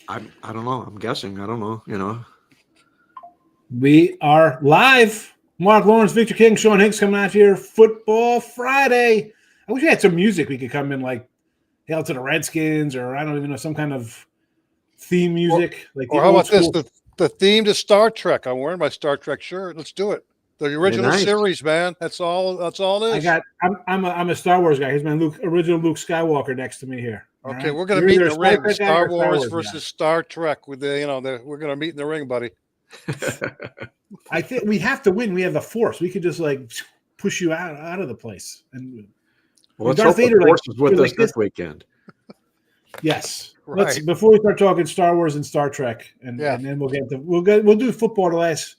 I don't know. I'm guessing. I don't know. You know. We are live. Marc Lawrence, Victor King, Sean Higgs coming out here. Football Friday. I wish we had some music we could come in like Hail to the Redskins or I don't even know, some kind of theme music. Or how about this? The theme to Star Trek. I'm wearing my Star Trek shirt. Let's do it. The original series, man. That's all it is. I'm a Star Wars guy. Here's my original Luke Skywalker next to me here. Okay, we're gonna meet in the ring. Star Wars versus Star Trek with we're gonna meet in the ring, buddy. I think we have to win. We have the Force. We could just like push you out of the place. And let's hope the Force is with us this weekend. Yes. Right. Let's before we start talking Star Wars and Star Trek, and then we'll do football the last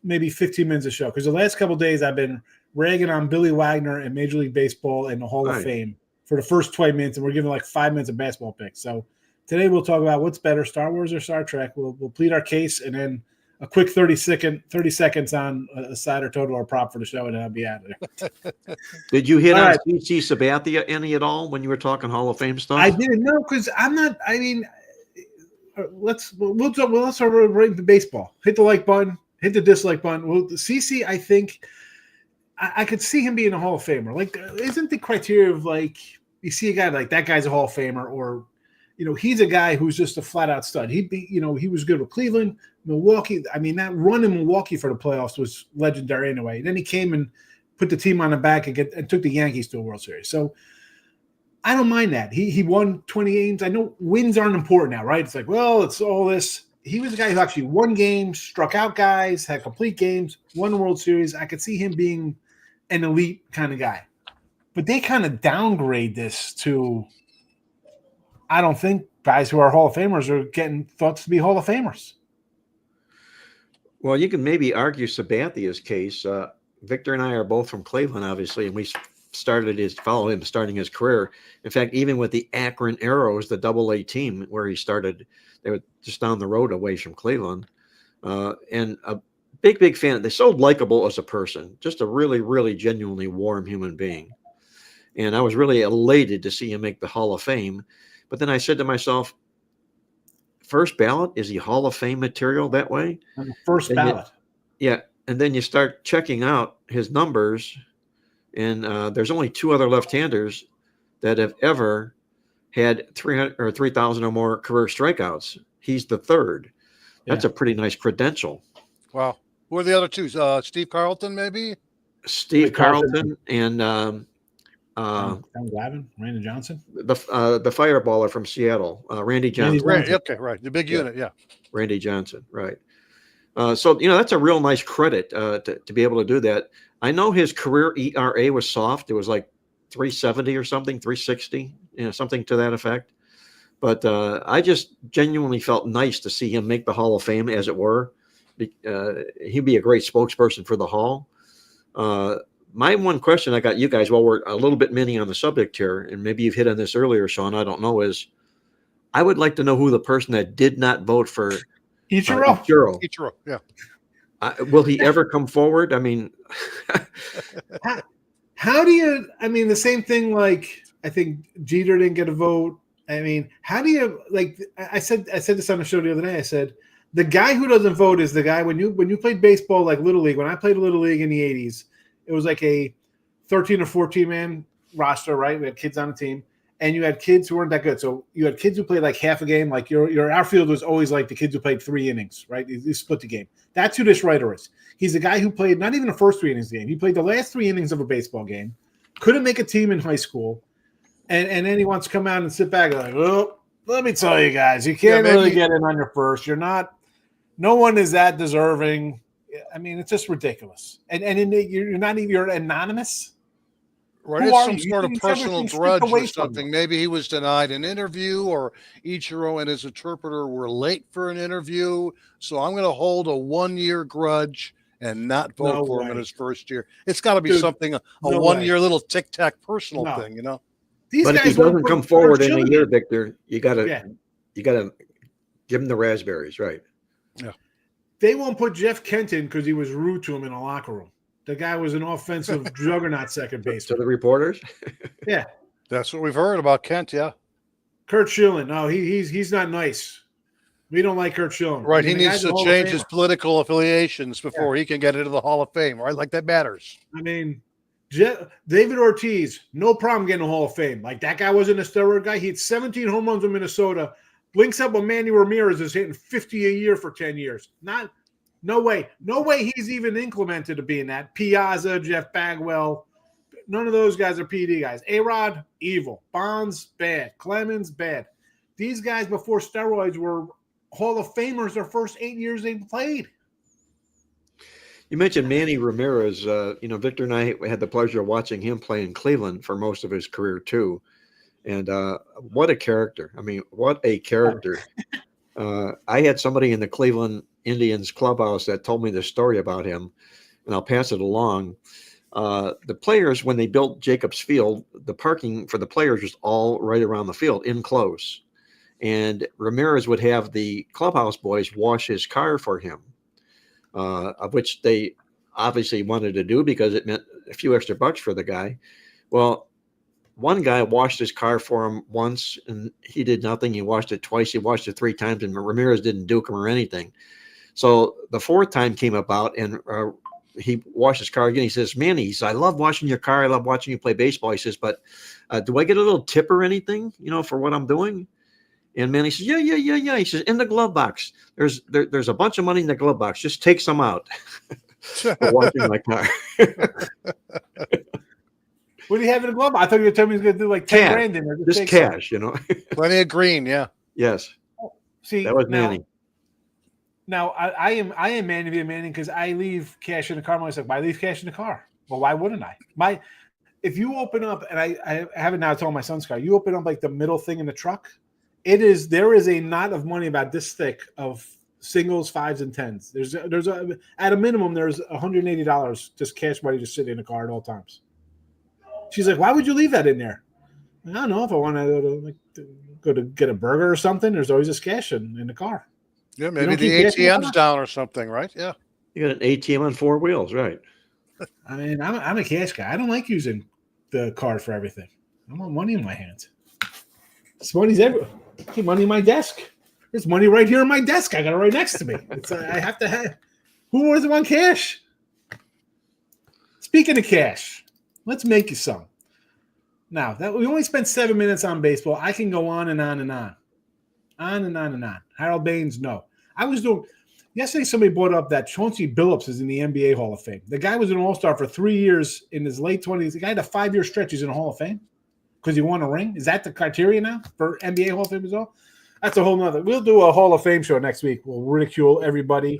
maybe 15 minutes of show because the last couple of days I've been ragging on Billy Wagner and Major League Baseball and the Hall of Fame for the first 20 minutes, and we're giving like 5 minutes of basketball picks. So today we'll talk about what's better, Star Wars or Star Trek. We'll plead our case, and then a quick 30 seconds on a side or total or prop for the show, and then I'll be out of there. Did you hit on CC Sabathia any at all when you were talking Hall of Fame stuff? I didn't know because I'm not. I mean, we'll start right into baseball. Hit the like button. Hit the dislike button. Well, CC, I think I could see him being a Hall of Famer. Like, isn't the criteria of like you see a guy like that guy's a Hall of Famer, or he's a guy who's just a flat out stud. He was good with Cleveland, Milwaukee. I mean, that run in Milwaukee for the playoffs was legendary anyway. Then he came and put the team on the back and took the Yankees to a World Series. So I don't mind that. He won 20 games. I know wins aren't important now, right? It's like, well, it's all this. He was a guy who actually won games, struck out guys, had complete games, won the World Series. I could see him being an elite kind of guy. But they kind of downgrade this to, I don't think guys who are Hall of Famers are getting thought to be Hall of Famers. Well, you can maybe argue Sabathia's case. Victor and I are both from Cleveland, obviously, and we followed him starting his career. In fact, even with the Akron Arrows, the AA team where he started, they were just down the road away from Cleveland. And a big fan. They're so likable as a person, just a really, really genuinely warm human being. And I was really elated to see him make the Hall of Fame. But then I said to myself, first ballot, is he Hall of Fame material that way? First ballot. And then you start checking out his numbers, and there's only two other left-handers that have ever had 300 or 3,000 or more career strikeouts. He's the third. That's a pretty nice credential. Wow. Who are the other two? Steve Carlton, maybe? Steve Carlton and Tom Glavine, Randy Johnson, the fireballer from Seattle, Randy Johnson. Okay, right. The big unit, Randy Johnson, right. So that's a real nice credit to be able to do that. I know his career ERA was soft. It was like 370 or something, 360, something to that effect. But I just genuinely felt nice to see him make the Hall of Fame, as it were. He'd be a great spokesperson for the Hall. My one question I got you guys, while we're a little bit mini on the subject here, and maybe you've hit on this earlier, Sean, I don't know, is I would like to know who the person that did not vote for Ichiro, yeah. Will he ever come forward? I mean, how do you? I mean, the same thing. Like, I think Jeter didn't get a vote. I mean, how do you like? I said this on the show the other day. I said the guy who doesn't vote is the guy when you played baseball, like Little League. When I played Little League in the '80s, it was like a 13 or 14 man roster, right? We had kids on the team. And you had kids who weren't that good. So you had kids who played like half a game. Like your outfield was always like the kids who played 3 innings, right? You split the game. That's who this writer is. He's the guy who played not even the first 3 innings of the game. He played the last 3 innings of a baseball game. Couldn't make a team in high school. And then he wants to come out and sit back and like, well, let me tell you guys, you can't really get in on your first. No one is that deserving. I mean, it's just ridiculous. And you're anonymous. Right, it's some sort of personal grudge or something. Maybe he was denied an interview, or Ichiro and his interpreter were late for an interview. So I'm going to hold a 1-year grudge and not vote for him in his first year. It's got to be something, a 1-year little tic-tac personal thing, But if he doesn't come forward in a year, Victor, you gotta give him the raspberries, right? Yeah. They won't put Jeff Kent in because he was rude to him in the locker room. The guy was an offensive juggernaut second baseman. To the reporters? Yeah. That's what we've heard about Kent, yeah. Kurt Schilling. No, he's not nice. We don't like Kurt Schilling. Right. He needs to change his political affiliations before he can get into the Hall of Fame, right? Like that matters. I mean, David Ortiz, no problem getting a Hall of Fame. Like that guy wasn't a steroid guy. He had 17 home runs in Minnesota. Blinks up when Manny Ramirez is hitting 50 a year for 10 years. No way. No way he's even incremented to being that. Piazza, Jeff Bagwell. None of those guys are PD guys. A-Rod, evil. Bonds, bad. Clemens, bad. These guys before steroids were Hall of Famers their first 8 years they played. You mentioned Manny Ramirez. Victor and I had the pleasure of watching him play in Cleveland for most of his career too. And what a character. I mean, what a character. I had somebody in the Cleveland Indians clubhouse that told me the story about him, and I'll pass it along. The players, when they built Jacobs Field, the parking for the players was all right around the field, in close. And Ramirez would have the clubhouse boys wash his car for him, of which they obviously wanted to do because it meant a few extra bucks for the guy. Well, one guy washed his car for him once, and he did nothing. He washed it twice. He washed it 3 times, and Ramirez didn't duke him or anything. So the 4th time came about, and he washed his car again. He says, Manny, he says, I love washing your car. I love watching you play baseball. He says, but do I get a little tip or anything, for what I'm doing? And Manny says, yeah. He says, in the glove box, there's a bunch of money in the glove box. Just take some out for washing my car. What do you have in the glove box? I thought you were telling me he was going to do like 10 grand in there. Just cash, Plenty of green, yeah. Yes. See, that was Manny. Now I am Manny via Manny because I leave cash in the car. I'm always like, why leave cash in the car? Well, why wouldn't I? If you open up, and I have it now, it's on my son's car. You open up like the middle thing in the truck. There is a knot of money about this thick of singles, 5s, and 10s. There's at a minimum there's $180 just cash money just sitting in the car at all times. She's like, why would you leave that in there? I don't know, if I want to go to get a burger or something. There's always just cash in the car. Yeah, maybe the ATM's down or something, right? Yeah. You got an ATM on 4 wheels, right? I mean, I'm a cash guy. I don't like using the card for everything. I want money in my hands. This money's everywhere. I keep money in my desk. There's money right here in my desk. I got it right next to me. I have to have. Who doesn't want cash? Speaking of cash, let's make you some. Now, that we only spent 7 minutes on baseball. I can go on and on and on. On and on and on. Harold Baines, no. Yesterday somebody brought up that Chauncey Billups is in the NBA Hall of Fame. The guy was an all-star for 3 years in his late 20s. The guy had a 5-year stretch. He's in the Hall of Fame because he won a ring. Is that the criteria now for NBA Hall of Fame as well? That's a whole nother. We'll do a Hall of Fame show next week. We'll ridicule everybody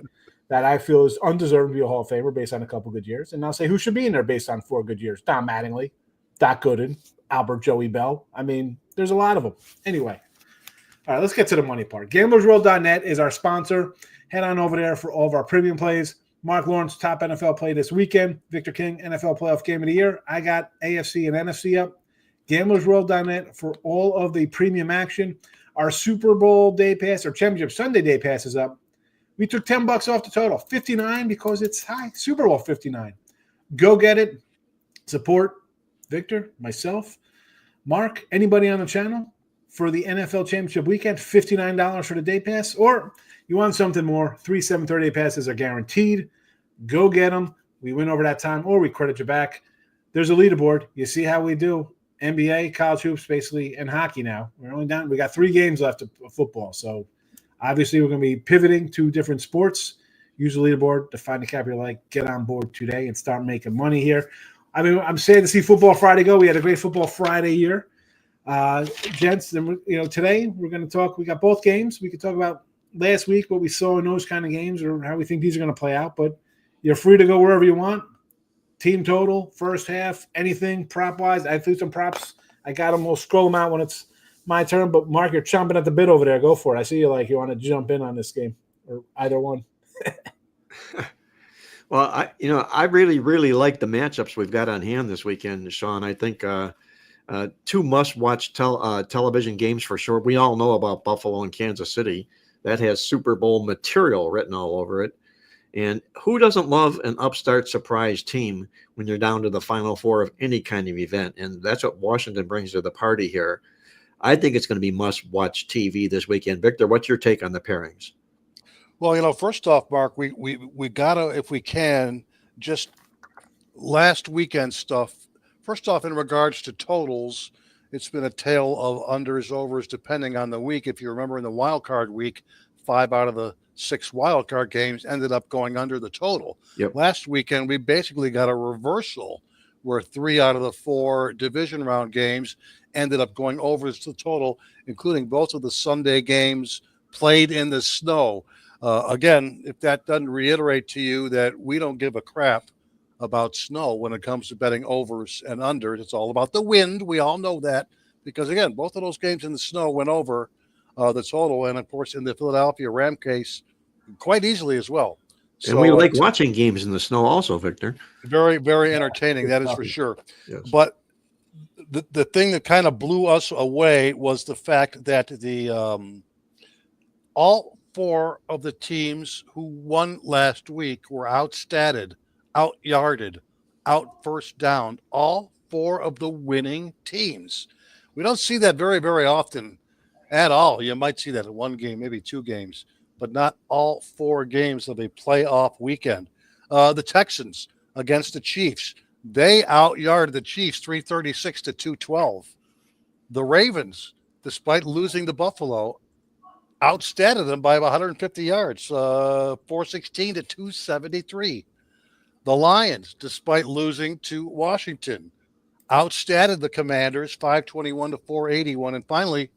that I feel is undeserved to be a Hall of Famer based on a couple good years. And I'll say who should be in there based on 4 good years. Don Mattingly, Doc Gooden, Albert Joey Bell. I mean, there's a lot of them. Anyway. All right, let's get to the money part. GamblersWorld.net is our sponsor. Head on over there for all of our premium plays. Marc Lawrence, top NFL play this weekend. Victor King, NFL playoff game of the year. I got AFC and NFC up. GamblersWorld.net for all of the premium action. Our Super Bowl day pass or Championship Sunday day pass is up. We took $10 off the total. 59 because it's high. Super Bowl 59. Go get it. Support Victor, myself, Mark, anybody on the channel. For the NFL Championship weekend, $59 for the day pass. Or you want something more, 3 7:30 passes are guaranteed. Go get them. We win over that time, or we credit you back. There's a leaderboard. You see how we do. NBA, college hoops, basically, and hockey now. We're only down. We got 3 games left of football. So obviously we're going to be pivoting to different sports. Use the leaderboard to find a cap you're like, get on board today and start making money here. I mean, I'm sad to see Football Friday go. We had a great Football Friday year. Gents, then today we're going to talk. We got both games. We could talk about last week what we saw in those kind of games or how we think these are going to play out. But you're free to go wherever you want. Team total, first half, anything prop wise. I threw some props. I got them. We'll scroll them out when it's my turn. But Mark, you're chomping at the bit over there. Go for it. I see you like you want to jump in on this game or either one. Well, I really, really like the matchups we've got on hand this weekend, Sean. I think 2 must-watch television games for sure. We all know about Buffalo and Kansas City. That has Super Bowl material written all over it. And who doesn't love an upstart surprise team when you're down to the Final Four of any kind of event? And that's what Washington brings to the party here. I think it's going to be must-watch TV this weekend. Victor, what's your take on the pairings? Well, first off, Mark, we gotta, if we can, just last weekend stuff. First off, in regards to totals, it's been a tale of unders, overs, depending on the week. If you remember in the wild card week, 5 out of the 6 wild card games ended up going under the total. Yep. Last weekend, we basically got a reversal where 3 out of the 4 division round games ended up going over the total, including both of the Sunday games played in the snow. Again, if that doesn't reiterate to you that we don't give a crap about snow when it comes to betting overs and unders, it's all about the wind. We all know that because, again, both of those games in the snow went over the total. And, of course, in the Philadelphia Ram case, quite easily as well. And we like watching games in the snow also, Victor. Very, very entertaining. That is for sure. Yes. But the thing that kind of blew us away was the fact that the all 4 of the teams who won last week were outstatted, out-yarded, out first down. All 4 of the winning teams. We don't see that very, very often at all. You might see that in 1 game, maybe 2 games, but not all 4 games of a playoff weekend. The Texans against the Chiefs, they out-yarded the Chiefs 336 to 212. The Ravens, despite losing to Buffalo, outstatted them by 150 yards, 416 to 273. The Lions, despite losing to Washington, outstatted the Commanders 521 to 481. And finally,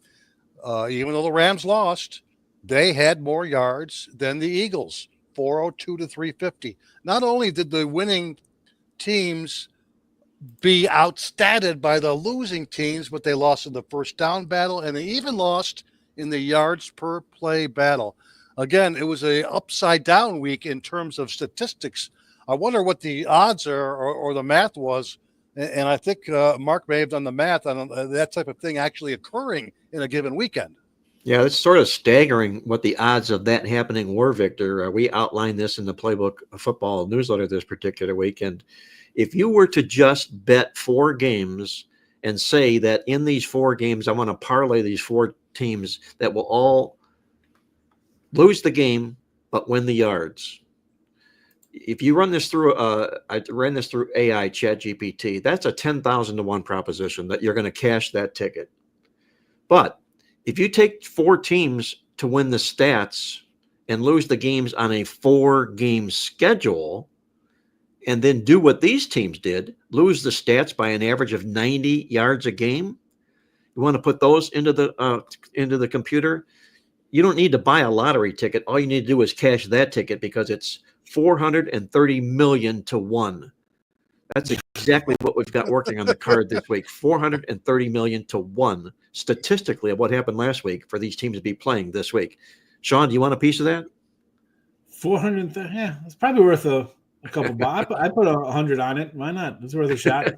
even though the Rams lost, they had more yards than the Eagles, 402 to 350. Not only did the winning teams be outstatted by the losing teams, but they lost in the first down battle, and they even lost in the yards per play battle. Again, it was a upside down week in terms of statistics. I wonder what the odds are or the math was. And I think Mark may have done the math on that type of thing actually occurring in a given weekend. Yeah, it's sort of staggering what the odds of that happening were, Victor. We outlined this in the Playbook Football newsletter this particular week. And if you were to just bet 4 games and say that in these 4 games, I want to parlay these 4 teams that will all lose the game but win the yards. If you run this through, I ran this through AI ChatGPT, that's a 10,000 to 1 proposition that you're going to cash that ticket. But if you take 4 teams to win the stats and lose the games on a 4-game schedule, and then do what these teams did, lose the stats by an average of 90 yards a game, you want to put those into the computer. You don't need to buy a lottery ticket. All you need to do is cash that ticket because it's 430 million to 1. That's exactly what we've got working on the card this week. 430 million to 1 statistically of what happened last week for these teams to be playing this week. Sean, do you want a piece of that? 430. Yeah, it's probably worth a couple bucks. I put 100 on it. Why not? It's worth a shot.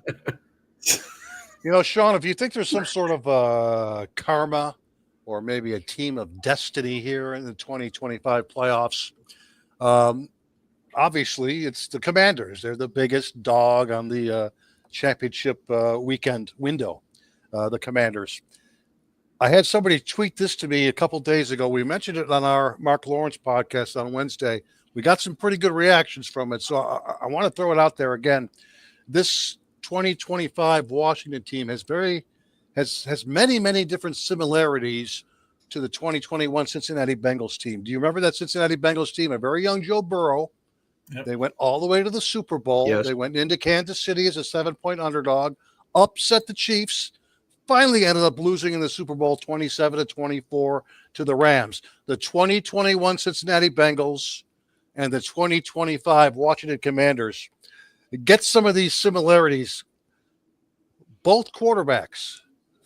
Sean, if you think there's some sort of karma or maybe a team of destiny here in the 2025 playoffs, obviously it's the Commanders. They're the biggest dog on the championship weekend window, the Commanders. I had somebody tweet this to me a couple days ago. We mentioned it on our Marc Lawrence podcast on Wednesday. We got some pretty good reactions from it, so I want to throw it out there again. This 2025 Washington team has many different similarities to the 2021 Cincinnati Bengals team. Do you remember that Cincinnati Bengals team? A very young Joe Burrow. Yep. They went all the way to the Super Bowl. Yes. They went into Kansas City as a 7-point underdog, upset the Chiefs, finally ended up losing in the Super Bowl 27-24 to the Rams. The 2021 Cincinnati Bengals and the 2025 Washington Commanders get some of these similarities. Both quarterbacks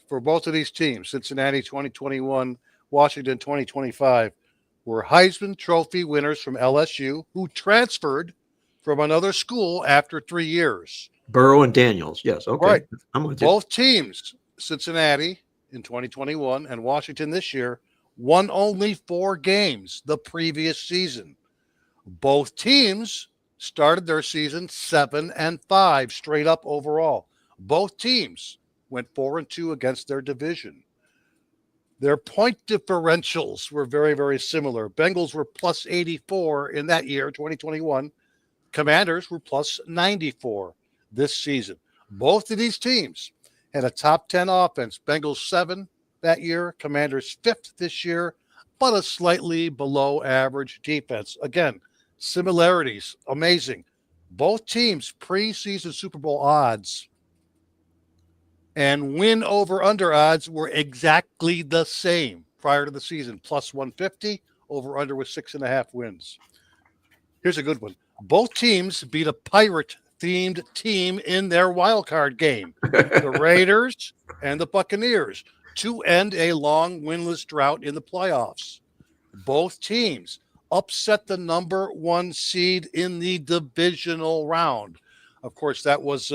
for both of these teams, Cincinnati 2021, Washington 2025, were Heisman Trophy winners from LSU who transferred from another school after 3 years. Burrow and Daniels, yes. Okay. Right. I'm with you. Both teams, Cincinnati in 2021 and Washington this year, won only 4 games the previous season. Both teams started their season 7-5 straight up overall. Both teams went 4-2 against their division. Their point differentials were very, very similar. Bengals were plus 84 in that year, 2021. Commanders were plus 94 this season. Both of these teams had a top 10 offense. Bengals 7 that year, Commanders 5th this year, but a slightly below average defense. Again, similarities, amazing. Both teams' preseason Super Bowl odds and win over under odds were exactly the same prior to the season. Plus 150, over under with 6.5 wins. Here's a good one. Both teams beat a pirate themed team in their wild card game, the Raiders and the Buccaneers, to end a long winless drought in the playoffs. Both teams upset the number 1 seed in the divisional round. Of course, that was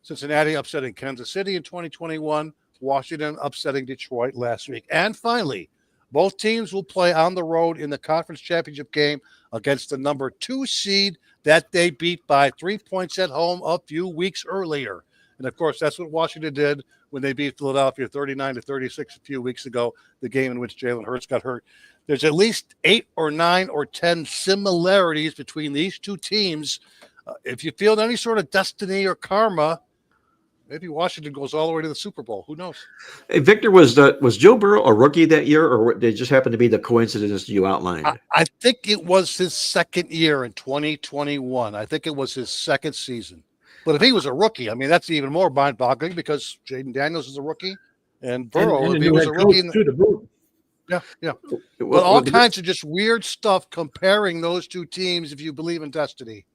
Cincinnati upsetting Kansas City in 2021, Washington upsetting Detroit last week. And finally, both teams will play on the road in the conference championship game against the number 2 seed that they beat by 3 points at home a few weeks earlier. And of course, that's what Washington did when they beat Philadelphia 39-36 a few weeks ago, the game in which Jalen Hurts got hurt. There's at least 8 or 9 or 10 similarities between these two teams. If you feel any sort of destiny or karma, maybe Washington goes all the way to the Super Bowl. Who knows? Hey, Victor, was Joe Burrow a rookie that year, or did it just happen to be the coincidence you outlined? I think it was his second year in 2021. I think it was his second season. But if he was a rookie, I mean, that's even more mind-boggling because Jaden Daniels is a rookie, and Burrow, if he was a rookie, yeah. But all kinds of just weird stuff comparing those two teams if you believe in destiny.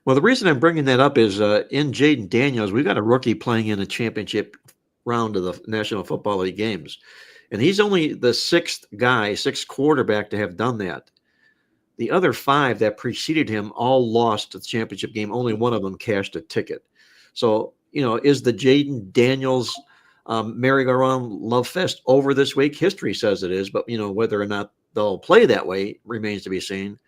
Well, the reason I'm bringing that up is in Jaden Daniels, we've got a rookie playing in a championship round of the National Football League games. And he's only the sixth quarterback to have done that. The other 5 that preceded him all lost the championship game. Only one of them cashed a ticket. So, is the Jaden Daniels merry-go-round love fest over this week? History says it is, but, whether or not they'll play that way remains to be seen.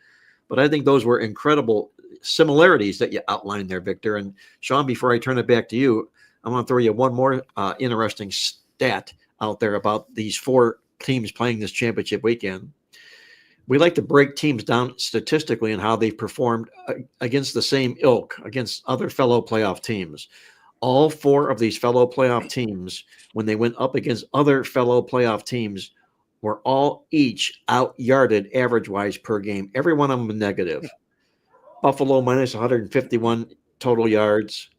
But I think those were incredible similarities that you outlined there, Victor. And Sean, before I turn it back to you, I want to throw you one more interesting stat out there about these 4 teams playing this championship weekend. We like to break teams down statistically and how they've performed against the same ilk, against other fellow playoff teams. All 4 of these fellow playoff teams, when they went up against other fellow playoff teams, were all each out-yarded average-wise per game. Every one of them negative. Buffalo minus 151 total yards.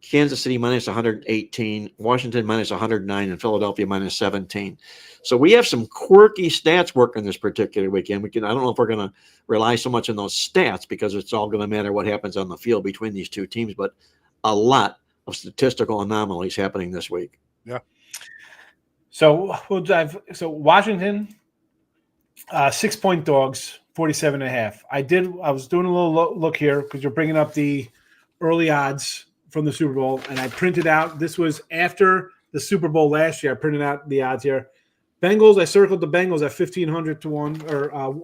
Kansas City minus 118, Washington minus 109, and Philadelphia minus 17. So we have some quirky stats working this particular weekend. I don't know if we're going to rely so much on those stats because it's all going to matter what happens on the field between these two teams, but a lot of statistical anomalies happening this week. Yeah. So we'll dive. So Washington, 6-point dogs, 47.5. I was doing a little look here because you're bringing up the early odds from the Super Bowl, and I printed out. This was after the Super Bowl last year. I printed out the odds here. Bengals. I circled the Bengals at 1,500 to 1, or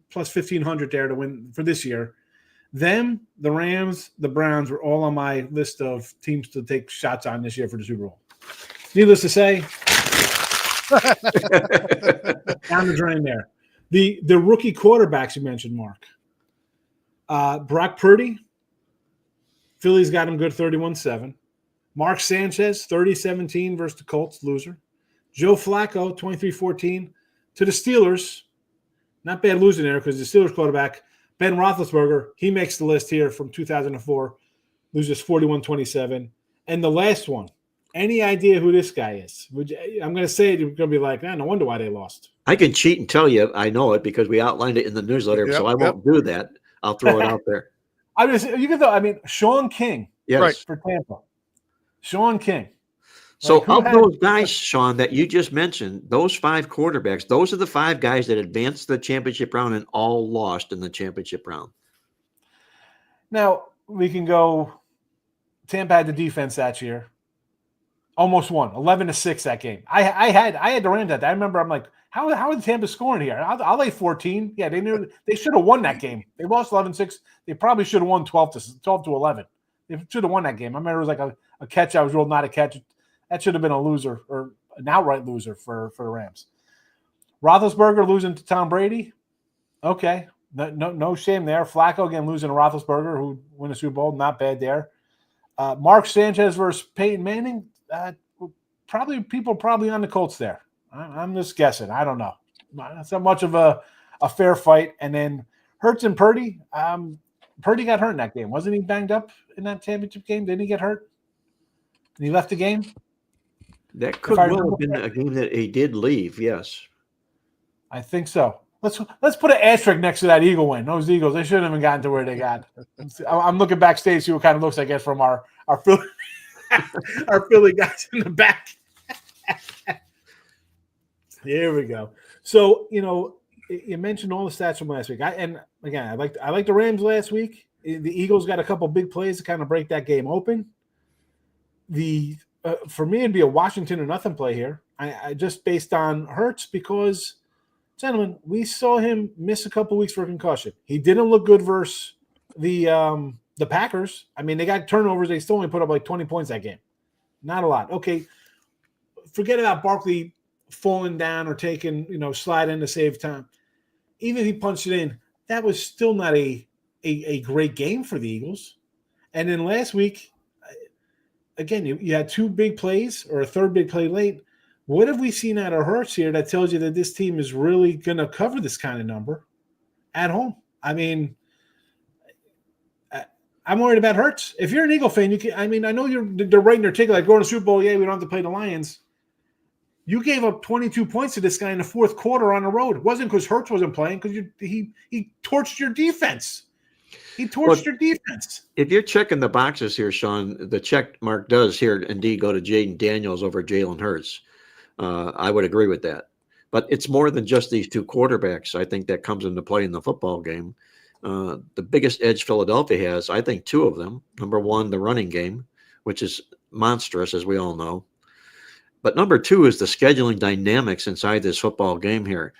plus 1,500 there to win for this year. Them, the Rams, the Browns were all on my list of teams to take shots on this year for the Super Bowl. Needless to say, down the drain there. The rookie quarterbacks you mentioned, Mark. Brock Purdy, Philly's got him good 31-7. Mark Sanchez, 30-17 versus the Colts, loser. Joe Flacco, 23-14 to the Steelers. Not bad losing there because the Steelers quarterback, Ben Roethlisberger, he makes the list here from 2004, loses 41-27. And the last one, any idea who this guy is? I'm going to say it, you're going to be like, no wonder why they lost. I can cheat and tell you I know it because we outlined it in the newsletter, so I won't do that. I'll throw it out there. Sean King, yes, right, for Tampa. Sean King. So of those guys, Sean, that you just mentioned, those 5 quarterbacks, those are the 5 guys that advanced to the championship round and all lost in the championship round. Now, we can go – Tampa had the defense that year. Almost won, 11-6 that game. I had the Rams at that. I remember I'm like, how are the Tampa scoring here? I'll lay 14. Yeah, they should have won that game. They lost 11-6. They probably should have won 12-11. They should have won that game. I remember it was like a catch. I was ruled not a catch. That should have been a loser, or an outright loser for the Rams. Roethlisberger losing to Tom Brady. Okay, no shame there. Flacco again losing to Roethlisberger, who won a Super Bowl. Not bad there. Mark Sanchez versus Peyton Manning. People probably on the Colts there. I'm just guessing. I don't know. It's not much of a fair fight. And then Hurts and Purdy. Purdy got hurt in that game. Wasn't he banged up in that championship game? Didn't he get hurt? And he left the game? That could well have been a game that he did leave, yes. I think so. Let's put an asterisk next to that Eagle win. Those Eagles, they shouldn't have gotten to where they got. I'm looking backstage, see what kind of looks I get from our Philly, our Philly guys in the back. Here we go. So, you mentioned all the stats from last week. I like the Rams last week. The Eagles got a couple big plays to kind of break that game open. For me, it'd be a Washington or nothing play here. I just based on Hurts because, gentlemen, we saw him miss a couple weeks for a concussion. He didn't look good versus the Packers. I mean, they got turnovers. They still only put up like 20 points that game. Not a lot. Okay, forget about Barkley falling down or taking, slide in to save time. Even if he punched it in, that was still not a great game for the Eagles. And then last week, again, you had two big plays or a third big play late. What have we seen out of Hurts here that tells you that this team is really going to cover this kind of number at home? I mean, I'm worried about Hurts. If you're an Eagle fan, I know they're writing their ticket like going to Super Bowl. Yeah, we don't have to play the Lions. You gave up 22 points to this guy in the fourth quarter on the road. It wasn't because Hurts wasn't playing, because he torched your defense. He torched your defense. If you're checking the boxes here, Sean, the check mark does here indeed go to Jaden Daniels over Jalen Hurts. I would agree with that. But it's more than just these two quarterbacks, I think, that comes into play in the football game. The biggest edge Philadelphia has, I think, two of them. Number one, the running game, which is monstrous, as we all know. But number two is the scheduling dynamics inside this football game here.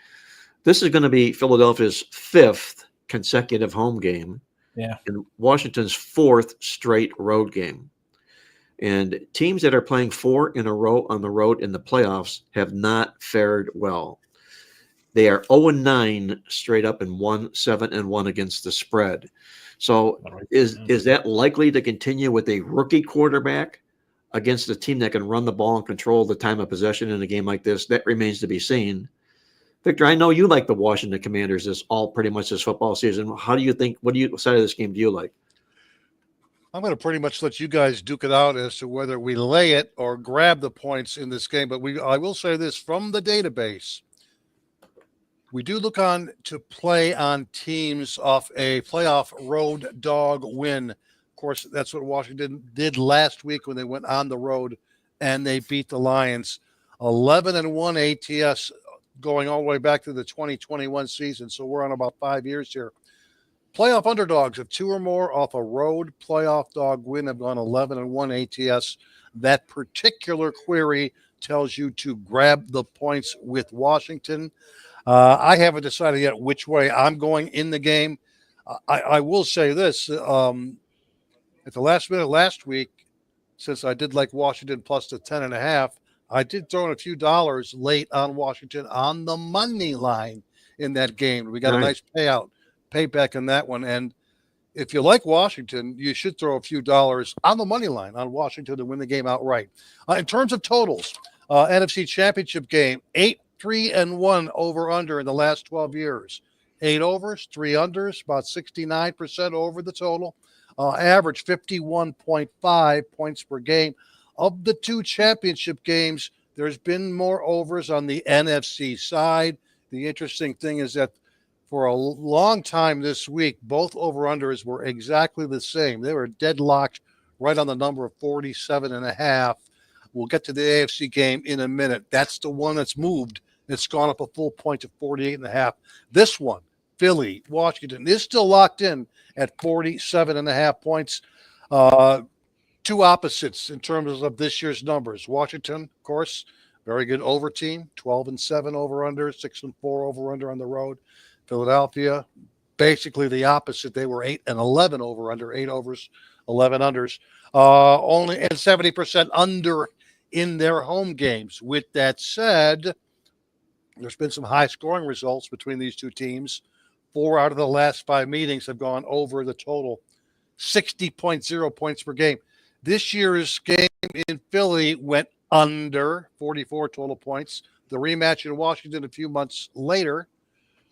This is going to be Philadelphia's fifth consecutive home game. Yeah. And Washington's fourth straight road game. And teams that are playing 4 in a row on the road in the playoffs have not fared well. They are 0-9 straight up and 1-7-1 against the spread. So is that likely to continue with a rookie quarterback against a team that can run the ball and control the time of possession in a game like this? That remains to be seen. Victor, I know you like the Washington Commanders pretty much this football season. How do you think? What side of this game do you like? I'm going to pretty much let you guys duke it out as to whether we lay it or grab the points in this game. But I will say this from the database. We do look on to play on teams off a playoff road dog win. Of course, that's what Washington did last week when they went on the road and they beat the Lions. 11-1 ATS going all the way back to the 2021 season. So we're on about 5 years here. Playoff underdogs of 2 or more off a road playoff dog win have gone 11-1 ATS. That particular query tells you to grab the points with Washington. I haven't decided yet which way I'm going in the game. I will say this. At the last minute last week, since I did like Washington plus the 10.5, I did throw in a few dollars late on Washington on the money line in that game. We got a nice payback on that one. And if you like Washington, you should throw a few dollars on the money line on Washington to win the game outright. In terms of totals, NFC Championship game, 8-3-1 over under in the last 12 years. 8 overs, 3 unders, about 69% over the total. Average 51.5 points per game. Of the 2 championship games, there's been more overs on the NFC side. The interesting thing is that for a long time this week, both over-unders were exactly the same. They were deadlocked right on the number of 47.5. We'll get to the AFC game in a minute. That's the one that's moved. It's gone up a full point to 48.5. This one, Philly, Washington, is still locked in at 47.5 points. 2 opposites in terms of this year's numbers. Washington, of course, very good over team, 12-7 over-under, 6-4 over-under on the road. Philadelphia, basically the opposite. They were 8-11 over-under, 8 overs, 11 unders. Only at 70% under in their home games. With that said, there's been some high scoring results between these two teams. 4 out of the last 5 meetings have gone over the total, 60.0 points per game. This year's game in Philly went under 44 total points. The rematch in Washington a few months later,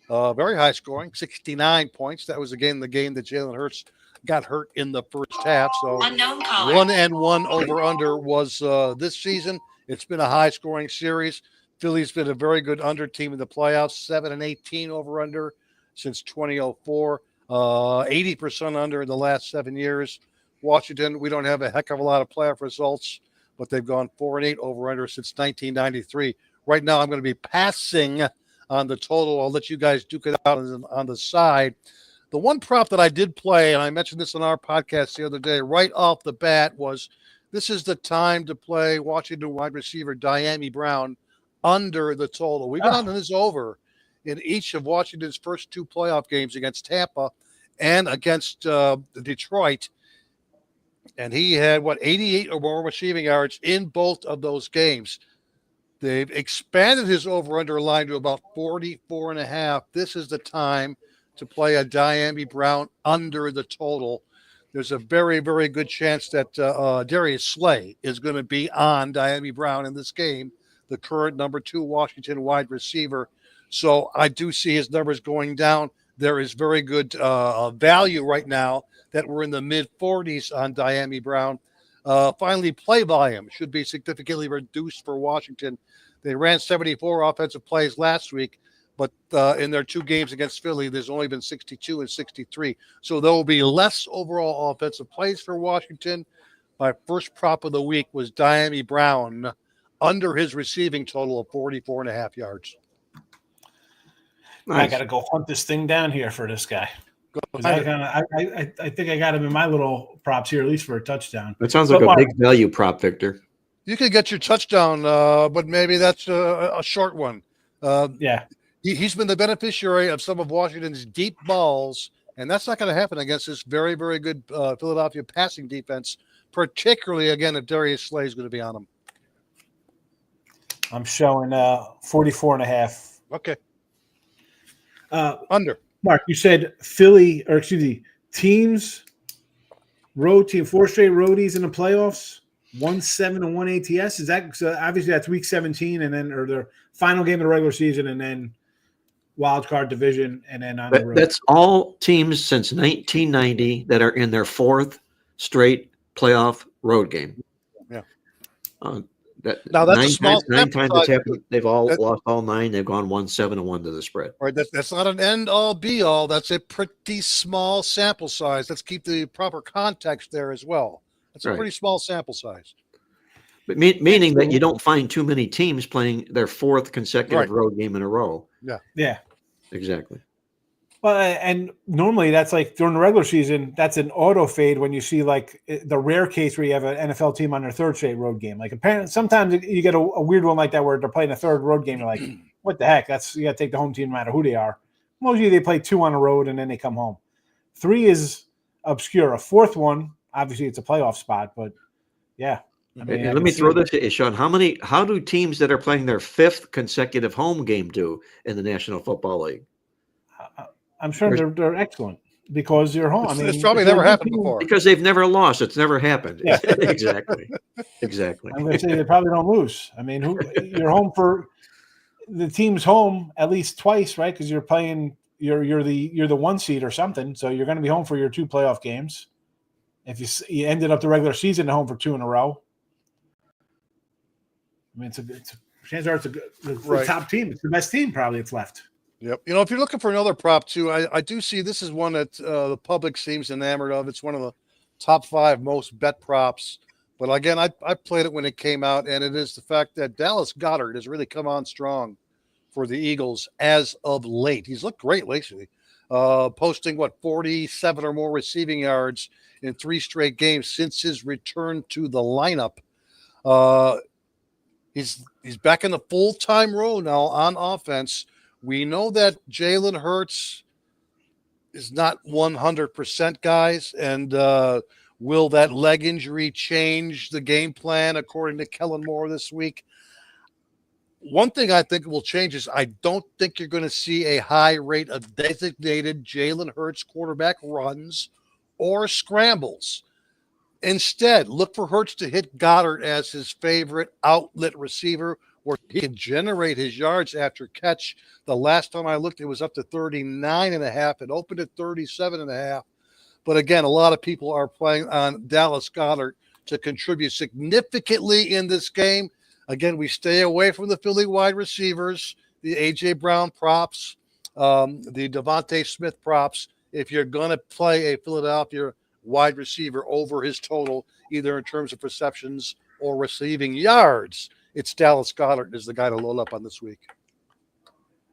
very high scoring, 69 points. That was again the game that Jalen Hurts got hurt in the first half. So 1-1 over under was this season. It's been a high scoring series. Philly's been a very good under team in the playoffs, 7-18 over under since 2004, 80% under in the last 7 years. Washington, we don't have a heck of a lot of playoff results, but they've gone 4-8 over under since 1993. Right now, I'm going to be passing on the total. I'll let you guys duke it out on the side. The one prop that I did play, and I mentioned this on our podcast the other day, right off the bat, was this is the time to play Washington wide receiver Diami Brown under the total. We've gone on this over in each of Washington's first 2 playoff games against Tampa and against Detroit. And he had, 88 or more receiving yards in both of those games. They've expanded his over-under line to about 44.5. This is the time to play a Diami Brown under the total. There's a very, very good chance that Darius Slay is going to be on Diami Brown in this game, the current number 2 Washington wide receiver. So I do see his numbers going down. There is very good value right now that we're in the mid-40s on Diami Brown. Finally, play volume should be significantly reduced for Washington. They ran 74 offensive plays last week, but in their 2 games against Philly, there's only been 62 and 63. So there will be less overall offensive plays for Washington. My first prop of the week was Diami Brown under his receiving total of 44.5 yards. Nice. I got to go hunt this thing down here for this guy. I think I got him in my little props here, at least for a touchdown. That sounds like a big value prop, Victor. You could get your touchdown, but maybe that's a short one. Yeah. He's been the beneficiary of some of Washington's deep balls, and that's not going to happen against this very, very good Philadelphia passing defense, particularly, again, if Darius Slay is going to be on him. I'm showing 44.5. Okay. Under. Mark, you said teams, road team, 4 straight roadies in the playoffs, 1-7 and 1 ATS. Is that obviously that's week 17 and then or their final game of the regular season and then wild card division and then on the road. That's all teams since 1990 that are in their 4th straight playoff road game. Yeah. Now that's a small nine times it's happened. They've all lost all 9. They've gone 1-7 and 1 to the spread. Right. That's not an end all be all. That's a pretty small sample size. Let's keep the proper context there as well. That's a pretty small sample size. But meaning that you don't find too many teams playing their 4th consecutive road game in a row. Yeah. Yeah. Exactly. Well, and normally that's like during the regular season, that's an auto fade when you see like the rare case where you have an NFL team on their 3rd straight road game. Like apparently sometimes you get a weird one like that where they're playing a 3rd road game. You're like, what the heck? You got to take the home team no matter who they are. Mostly they play 2 on the road and then they come home. 3 is obscure. A 4th one, obviously it's a playoff spot, but yeah. I mean, let me throw this to Sean. How do teams that are playing their 5th consecutive home game do in the National Football League? I'm sure they're excellent because you're home. I mean, it's probably never happened before because they've never lost. It's never happened. Yeah. Exactly. I'm going to say they probably don't lose. I mean, you're home for the team's home at least twice, right? Because you're playing. You're the 1 seed or something, so you're going to be home for your 2 playoff games. If you ended up the regular season at home for 2 in a row, I mean, chances are it's the top team. It's the best team probably that's left. Yep. You know, if you're looking for another prop too, I do see this is one that the public seems enamored of. It's one of the top 5 most bet props. But again, I played it when it came out, and it is the fact that Dallas Goedert has really come on strong for the Eagles as of late. He's looked great lately, posting 47 or more receiving yards in 3 straight games since his return to the lineup. He's back in the full-time role now on offense. We know that Jalen Hurts is not 100%, guys, and Will that leg injury change the game plan, according to Kellen Moore this week? One thing I think will change is I don't think you're going to see a high rate of designated Jalen Hurts quarterback runs or scrambles. Instead, look for Hurts to hit Goddard as his favorite outlet receiver, where he can generate his yards after catch. The last time I looked, it was up to 39.5. It opened at 37.5. But again, a lot of people are playing on Dallas Goedert to contribute significantly in this game. Again, we stay away from the Philly wide receivers, the A.J. Brown props, the Devontae Smith props. If you're going to play a Philadelphia wide receiver over his total, either in terms of receptions or receiving yards, it's Dallas Goedert is the guy to load up on this week.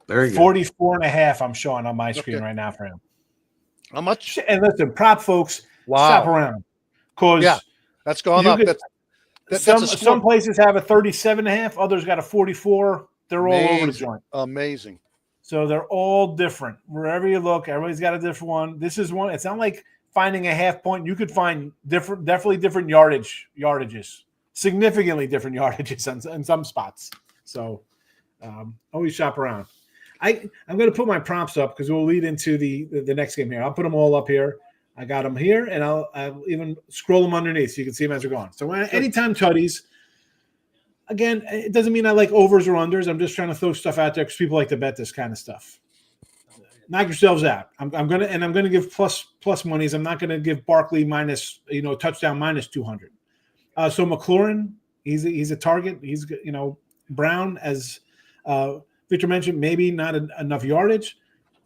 Very good. 44.5 I'm showing on my screen right now for him. How much? And listen, prop folks, shop around. Because that's gone up. Some places have a 37.5, others got a 44. They're all over the joint. Amazing. So they're all different. Wherever you look, everybody's got a different one. This is one. It's not like finding a half point. You could find definitely different yardages, significantly different yardages in some spots. So always shop around. I'm going to put my prompts up because we'll lead into the next game here. I'll put them all up here. I got them here, and I'll even scroll them underneath so you can see them as we're going. So anytime tutties, again, it doesn't mean I like overs or unders. I'm just trying to throw stuff out there because people like to bet this kind of stuff. Knock yourselves out. I'm gonna give plus monies. I'm not gonna give Barkley minus touchdown minus 200. So McLaurin, he's a target. He's Brown, as Victor mentioned, maybe not enough yardage,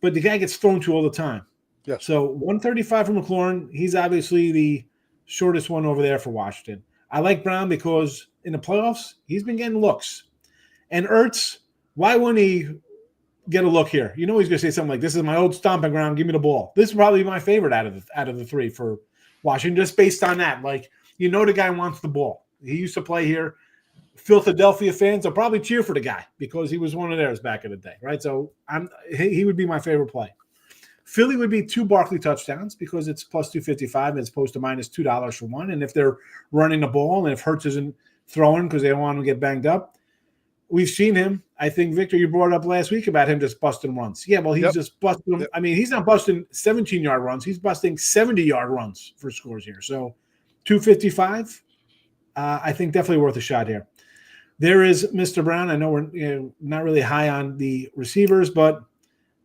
but the guy gets thrown to all the time. Yeah. So 135 for McLaurin. He's obviously the shortest one over there for Washington. I like Brown because in the playoffs, he's been getting looks. And Ertz, why wouldn't he get a look here? He's going to say something like, "This is my old stomping ground. Give me the ball." This is probably my favorite out of the three for Washington, just based on that. Like, the guy wants the ball. He used to play here. Philadelphia fans will probably cheer for the guy because he was one of theirs back in the day, right? So he would be my favorite play. Philly would be 2 Barkley touchdowns because it's plus 255 as opposed to minus $2 for one. And if they're running the ball and if Hurts isn't throwing because they don't want him to get banged up, we've seen him. I think, Victor, you brought up last week about him just busting runs. Yeah, well, he's just busting them. I mean, he's not busting 17-yard runs. He's busting 70-yard runs for scores here. So 255, I think definitely worth a shot here. There is Mr. Brown. I know we're not really high on the receivers, but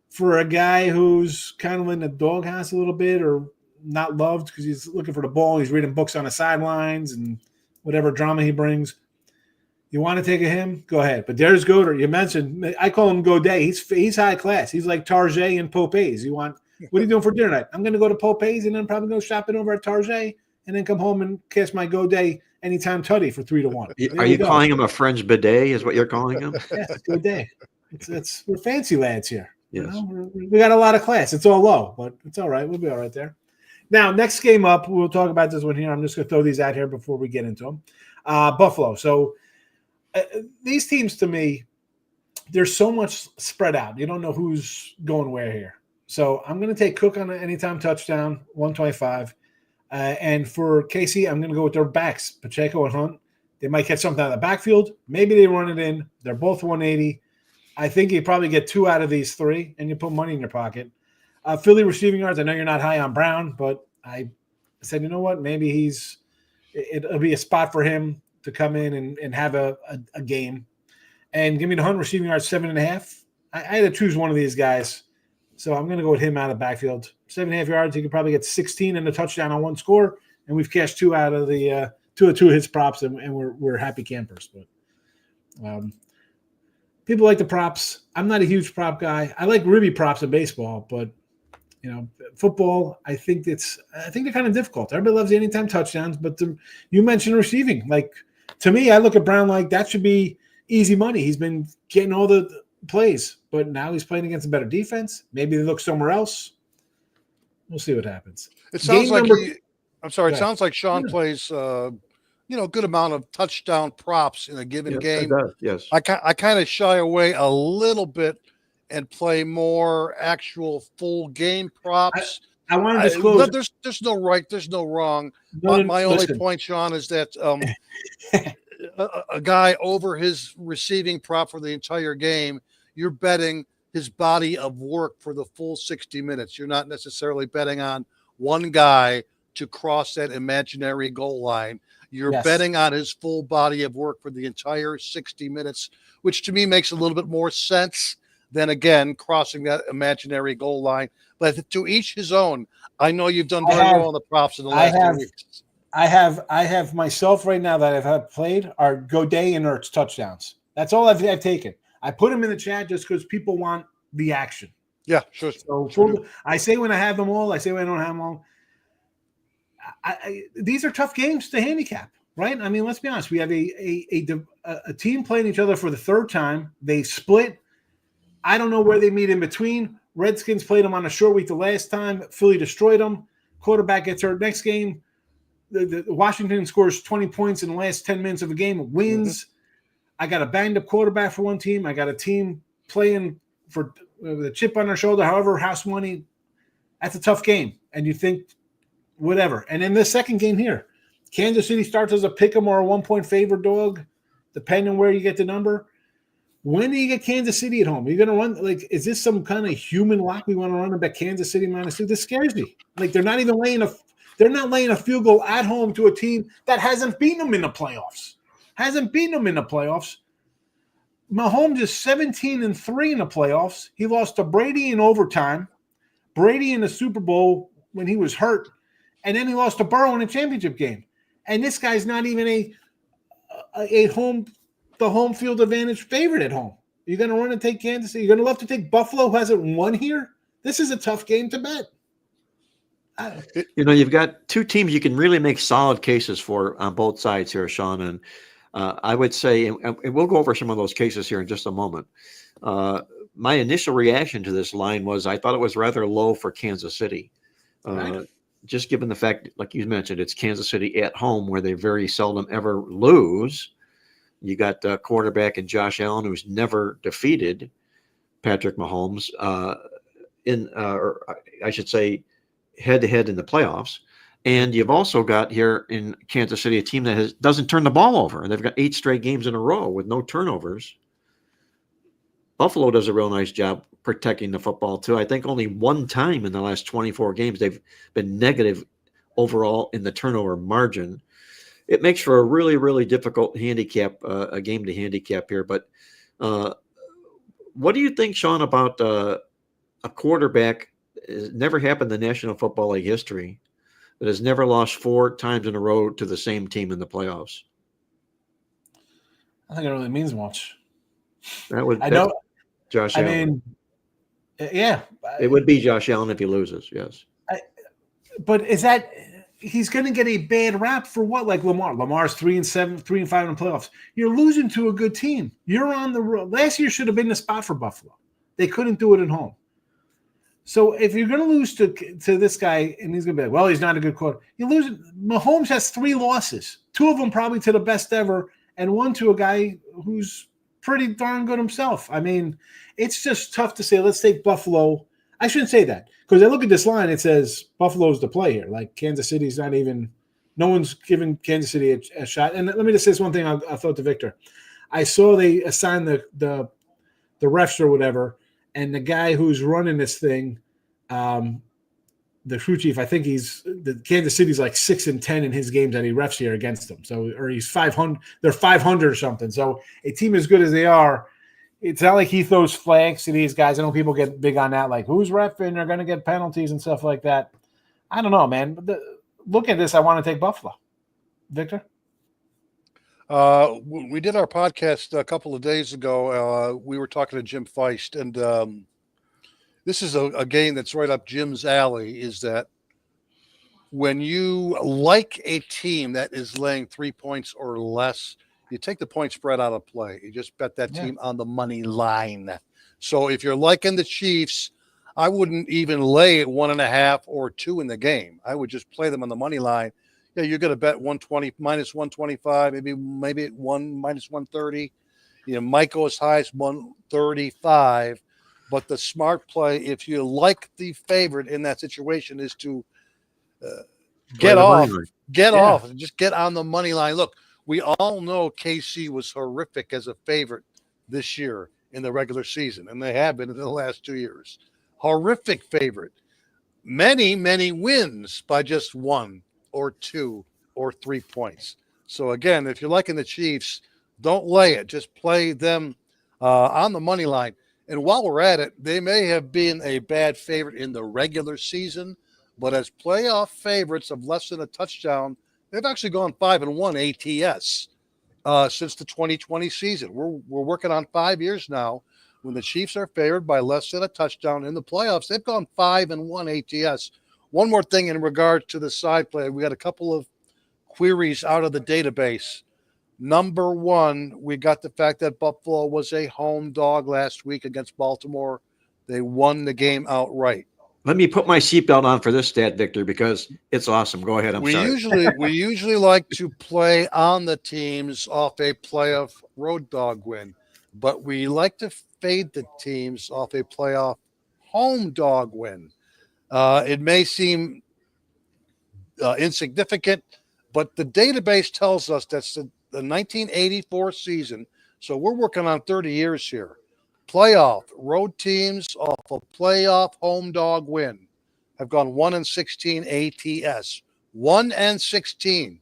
for a guy who's kind of in the doghouse a little bit or not loved because he's looking for the ball, he's reading books on the sidelines and whatever drama he brings, you want to take him? Go ahead. But there's Goddard. You mentioned, I call him Godet. He's high class. He's like Tarjay and Popeyes. What are you doing for dinner night? I'm going to go to Popeyes and then probably go shopping over at Tarjay and then come home and catch my Godet anytime tutty for 3-1. Are you calling him a French bidet is what you're calling him? Yes, Godet. We're fancy lads here. Yes. We got a lot of class. It's all low, but it's all right. We'll be all right there. Now, next game up, we'll talk about this one here. I'm just going to throw these out here before we get into them. Buffalo. So these teams, to me, there's so much spread out. You don't know who's going where here. So I'm going to take Cook on an anytime touchdown, 125. And for KC, I'm going to go with their backs, Pacheco and Hunt. They might catch something out of the backfield. Maybe they run it in. They're both 180. I think you probably get 2 out of these 3, and you put money in your pocket. Philly receiving yards, I know you're not high on Brown, but I said, you know what, maybe it'll be a spot for him to come in and have a game. And give me the Hunt receiving yards, 7.5. I had to choose one of these guys, so I'm going to go with him out of the backfield. 7.5 yards, he could probably get 16 and a touchdown on one score, and we've cashed 2 out of the 2 of his props, and we're happy campers. But people like the props. I'm not a huge prop guy. I like ribby props in baseball, but football, I think they're kind of difficult. Everybody loves the anytime touchdowns, but you mentioned receiving. Like, to me, I look at Brown like that should be easy money. He's been getting all the plays, but now he's playing against a better defense. Maybe they look somewhere else. We'll see what happens. It sounds it sounds like Sean plays good amount of touchdown props in a given game. It does, yes. I kind of shy away a little bit and play more actual full game props I want to disclose. There's no right, there's no wrong. No, My only point, Sean, is that a guy over his receiving prop for the entire game, you're betting his body of work for the full 60 minutes. You're not necessarily betting on one guy to cross that imaginary goal line. You're betting on his full body of work for the entire 60 minutes, which to me makes a little bit more sense than, again, crossing that imaginary goal line. But to each his own. I know you've done very well on the props in the last 2 weeks. I have myself right now that I've had played are Godet and Ertz touchdowns. That's all I've taken. I put them in the chat just because people want the action. Yeah, sure. So I say when I have them all, I say when I don't have them all. These are tough games to handicap, right? I mean, let's be honest. We have a team playing each other for the third time. They split. I don't know where they meet in between. Redskins played them on a short week the last time. Philly destroyed them. Quarterback gets hurt next game. The Washington scores 20 points in the last 10 minutes of a game, wins. Mm-hmm. I got a banged-up quarterback for one team. I got a team playing for with a chip on their shoulder, however, house money. That's a tough game. And you think, whatever. And in the second game here, Kansas City starts as a pick 'em or a 1-point favorite dog, depending on where you get the number. When do you get Kansas City at home? Are you going to run? Like, is this some kind of human lock we want to run and bet Kansas City -2? This scares me. Like, they're not laying a field goal at home to a team that hasn't beaten them in the playoffs. Mahomes is 17-3 in the playoffs. He lost to Brady in overtime, Brady in the Super Bowl when he was hurt, and then he lost to Burrow in a championship game. And this guy's not even the home field advantage favorite at home. You're going to run and take Kansas City. You're going to love to take Buffalo, who hasn't won here. This is a tough game to bet. You've got two teams you can really make solid cases for on both sides here, Sean. And I would say, and we'll go over some of those cases here in just a moment. My initial reaction to this line was I thought it was rather low for Kansas City. Right. Just given the fact, like you mentioned, it's Kansas City at home where they very seldom ever lose. You got the quarterback in Josh Allen, who's never defeated Patrick Mahomes or I should say, head-to-head in the playoffs. And you've also got here in Kansas City a team that doesn't turn the ball over. They've got 8 straight games in a row with no turnovers. Buffalo does a real nice job protecting the football, too. I think only one time in the last 24 games they've been negative overall in the turnover margin. It makes for a really, really difficult handicap, a game to handicap here. But what do you think, Sean, about a quarterback? It never happened in the National Football League history that has never lost 4 times in a row to the same team in the playoffs. I think it really means much. I know Josh Allen. I mean, yeah. It would be Josh Allen if he loses, yes. But is that he's going to get a bad rap for what? Like Lamar. Lamar's 3-7, 3-5 in the playoffs. You're losing to a good team. You're on the road. Last year should have been the spot for Buffalo. They couldn't do it at home. So if you're going to lose to this guy, and he's going to be like, well, he's not a good quarterback. You lose. Mahomes has 3 losses, 2 of them probably to the best ever, and 1 to a guy who's pretty darn good himself. I mean, it's just tough to say, let's take Buffalo. I shouldn't say that because I look at this line, it says Buffalo's the play here. Like Kansas City's not even – no one's giving Kansas City a shot. And let me just say this one thing I thought to Victor. I saw they assigned the refs or whatever, and the guy who's running this thing, the crew chief, I think the Kansas City's like 6-10 in his games that he refs here against them. So, or he's 500, they're 500 or something. So a team as good as they are, it's not like he throws flags to these guys. I know people get big on that, like who's reffing, they're going to get penalties and stuff like that. I don't know, man. But look at this. I want to take Buffalo. Victor? We did our podcast a couple of days ago. We were talking to Jim Feist, and this is a game that's right up Jim's alley, is that when you like a team that is laying 3 points or less, you take the point spread out of play. You just bet that team on the money line. So if you're liking the Chiefs, I wouldn't even lay 1.5 or 2 in the game. I would just play them on the money line. Yeah, you're going to bet 120 minus 125, maybe at 1 minus 130. Might go as high as 135. But the smart play, if you like the favorite in that situation, is to get off, and just get on the money line. Look, we all know KC was horrific as a favorite this year in the regular season, and they have been in the last 2 years. Horrific favorite. Many, many wins by just 1 or 2 or 3 points. So again, if you're liking the Chiefs, don't lay it. Just play them on the money line. And while we're at it, they may have been a bad favorite in the regular season, but as playoff favorites of less than a touchdown, they've actually gone 5-1 ATS since the 2020 season. We're working on 5 years now. When the Chiefs are favored by less than a touchdown in the playoffs, they've gone 5-1 ATS. One more thing in regards to the side play, we got a couple of queries out of the database. Number one, we got the fact that Buffalo was a home dog last week against Baltimore. They won the game outright. Let me put my seatbelt on for this stat, Victor, because it's awesome. Go ahead. We usually like to play on the teams off a playoff road dog win, but we like to fade the teams off a playoff home dog win. It may seem insignificant, but the database tells us that's the 1984 season. So we're working on 30 years here. Playoff road teams off a playoff home dog win have gone 1-16 ATS. 1-16.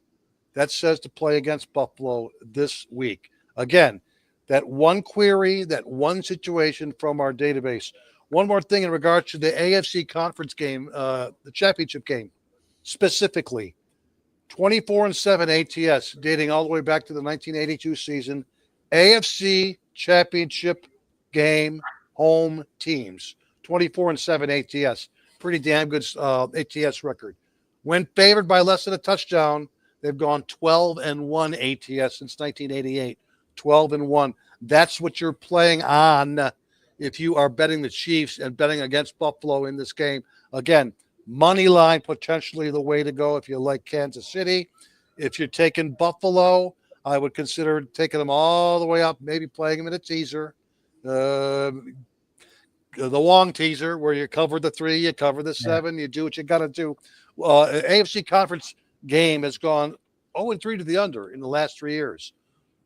That says to play against Buffalo this week. Again, that one query, that one situation from our database. One more thing in regards to the AFC conference game, the championship game, specifically. 24-7 ATS, dating all the way back to the 1982 season. AFC Championship game home teams. 24-7 ATS. Pretty damn good ATS record. When favored by less than a touchdown, they've gone 12-1 ATS since 1988. 12-1. That's what you're playing on if you are betting the Chiefs and betting against Buffalo in this game. Again, money line potentially the way to go if you like Kansas City. If you're taking Buffalo, I would consider taking them all the way up, maybe playing them in a teaser. The long teaser where you cover the 3, you cover the 7, you do what you got to do. AFC conference game has gone 0-3 to the under in the last 3 years.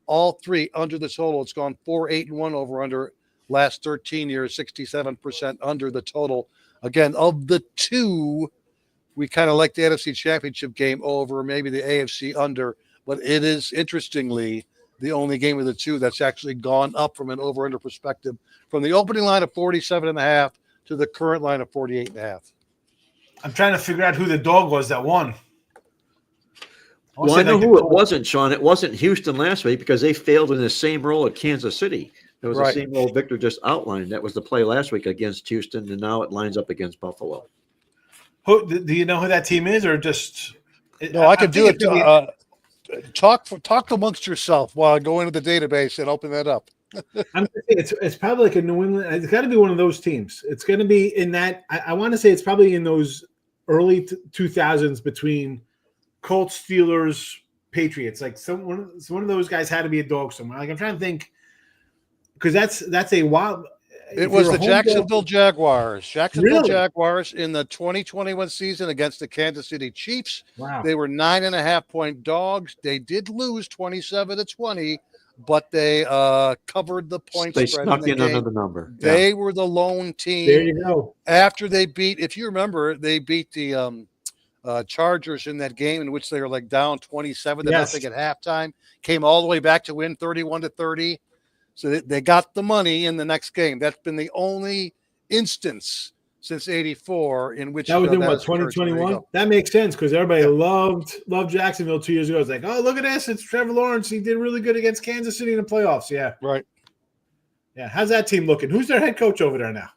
All 3 under the total. It's gone 4-8-1 over under last 13 years, 67% under the total. Again, of the 2, we kind of like the NFC Championship game over, maybe the AFC under, but it is interestingly the only game of the 2 that's actually gone up from an over-under perspective, from the opening line of 47.5 to the current line of 48.5. I'm trying to figure out who the dog was that won. Well, I know who it wasn't, Sean. It wasn't Houston last week because they failed in the same role at Kansas City. It was the same role Victor just outlined. That was the play last week against Houston, and now it lines up against Buffalo. Do you know who that team is, or just? No, I could do it. Talk amongst yourself while I go into the database and open that up. It's probably like a New England. It's got to be one of those teams. It's going to be in that. I want to say it's probably in those early 2000s between Colts, Steelers, Patriots. Like one of those guys had to be a dog somewhere. Like I'm trying to think, because that's a wild. It was the Jacksonville Jaguars. Jaguars in the 2021 season against the Kansas City Chiefs. Wow. They were 9.5-point dogs. They did lose 27-20, but they covered the point They spread. snuck in under the number. They were the lone team. There you go. After they beat, if you remember, they beat the Chargers in that game in which they were like down 27-0 at halftime. Came all the way back to win 31-30. So they got the money in the next game. That's been the only instance since '84 in which that was in what 2021. That makes sense because everybody loved Jacksonville 2 years ago. It's like, oh, look at this! It's Trevor Lawrence. He did really good against Kansas City in the playoffs. Yeah, right. Yeah, how's that team looking? Who's their head coach over there now?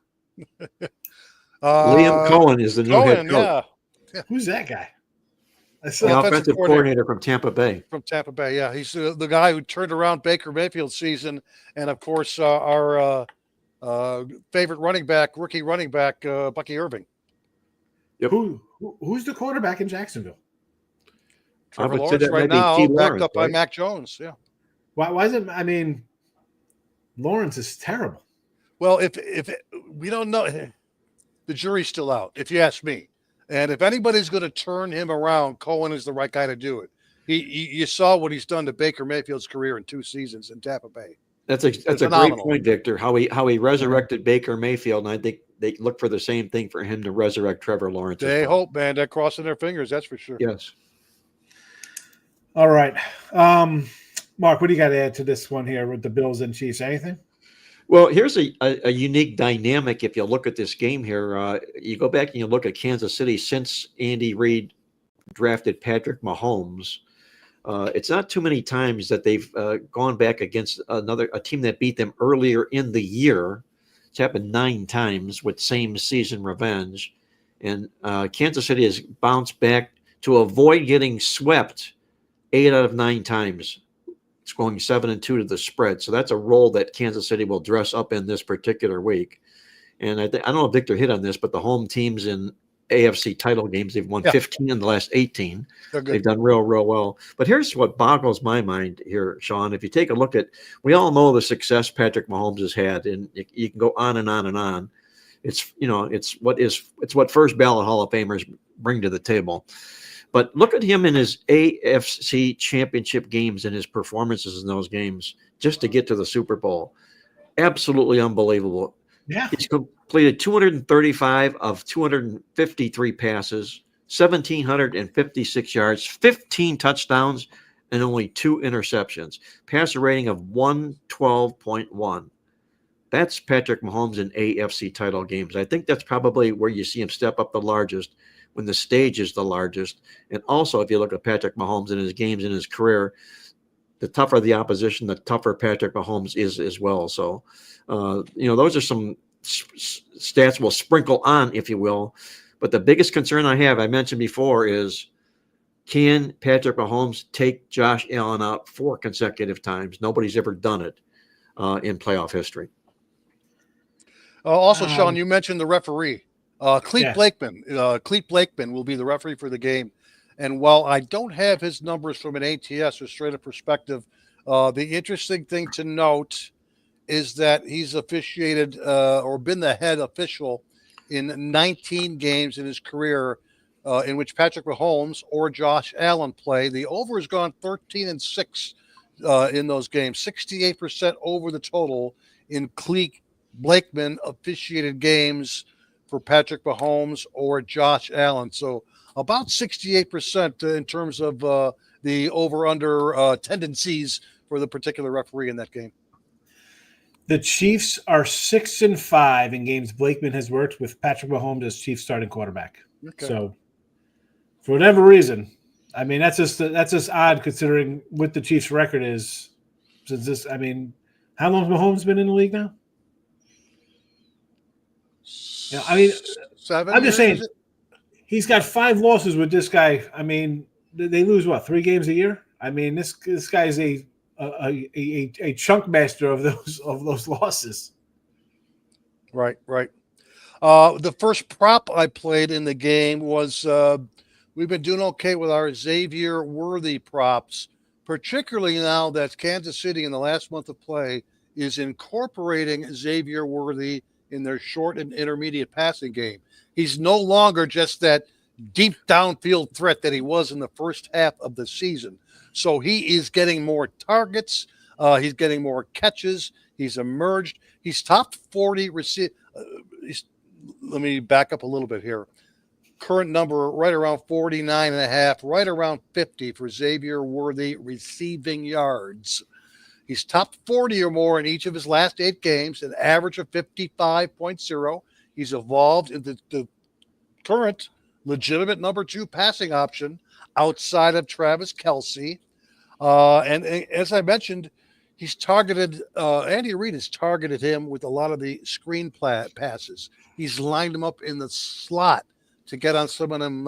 Liam Cohen is the new head coach. Yeah. Who's that guy? The offensive coordinator from Tampa Bay. From Tampa Bay, yeah. He's the guy who turned around Baker Mayfield's season. And, of course, our favorite rookie running back, Bucky Irving. Yep. Who's the quarterback in Jacksonville? Trevor Lawrence right now, backed up by Mac Jones, yeah. Why is it – I mean, Lawrence is terrible. Well, if we don't know, the jury's still out, if you ask me. And if anybody's going to turn him around, Cohen is the right guy to do it. You saw what he's done to Baker Mayfield's career in 2 seasons in Tampa Bay. That's a great point, Victor. How he resurrected Baker Mayfield, and I think they look for the same thing for him to resurrect Trevor Lawrence. They hope, man. They're crossing their fingers. That's for sure. Yes. All right, Mark, what do you got to add to this one here with the Bills and Chiefs? Anything? Well, here's a unique dynamic. If you look at this game here, you go back and you look at Kansas City since Andy Reid drafted Patrick Mahomes. It's not too many times that they've gone back against a team that beat them earlier in the year. It's happened 9 times with same season revenge. And Kansas City has bounced back to avoid getting swept 8 out of 9 times. It's going 7-2 to the spread. So that's a role that Kansas City will dress up in this particular week. And I don't know if Victor hit on this, but the home teams in AFC title games, they've won 15 in the last 18. They've done real well. But here's what boggles my mind here, Sean. If you take a look at, we all know the success Patrick Mahomes has had, and you can go on and on and on. It's what first ballot Hall of Famers bring to the table. But look at him in his AFC Championship games and his performances in those games just to get to the Super Bowl. Absolutely unbelievable. Yeah. He's completed 235 of 253 passes, 1,756 yards, 15 touchdowns, and only 2 interceptions. Passer rating of 112.1. That's Patrick Mahomes in AFC title games. I think that's probably where you see him step up the largest, when the stage is the largest. And also, if you look at Patrick Mahomes in his games in his career, the tougher the opposition, the tougher Patrick Mahomes is as well. So, those are some stats we'll sprinkle on, if you will. But the biggest concern I mentioned before, is can Patrick Mahomes take Josh Allen out 4 consecutive times? Nobody's ever done it in playoff history. Also, Sean, you mentioned the referee. Clete Blakeman will be the referee for the game. And while I don't have his numbers from an ATS or straight up perspective, the interesting thing to note is that he's officiated or been the head official in 19 games in his career in which Patrick Mahomes or Josh Allen play. The over has gone 13-6 in those games, 68% over the total in Clete Blakeman officiated games for Patrick Mahomes or Josh Allen. So about 68% in terms of the over-under tendencies for the particular referee in that game. The Chiefs are 6-5 in games Blakeman has worked with Patrick Mahomes as Chiefs starting quarterback. Okay. So for whatever reason, I mean, that's just odd considering what the Chiefs' record is. Since this, I mean, how long has Mahomes been in the league now? Yeah, I mean, 7 I'm just saying, years? He's got 5 losses with this guy. I mean, they lose 3 games a year. I mean, this guy is a chunk master of those losses. Right. The first prop I played in the game was we've been doing okay with our Xavier Worthy props, particularly now that Kansas City in the last month of play is incorporating Xavier Worthy in their short and intermediate passing game. He's no longer just that deep downfield threat that he was in the first half of the season. So he is getting more targets. He's getting more catches. He's emerged. He's top 40 receive. Let me back up a little bit here. Current number right around 49.5, right around 50 for Xavier Worthy receiving yards. He's top 40 or more in each of his last 8 games, an average of 55.0. He's evolved into the current legitimate number 2 passing option outside of Travis Kelce. And as I mentioned, he's targeted, Andy Reid has targeted him with a lot of the screen passes. He's lined him up in the slot to get on some of them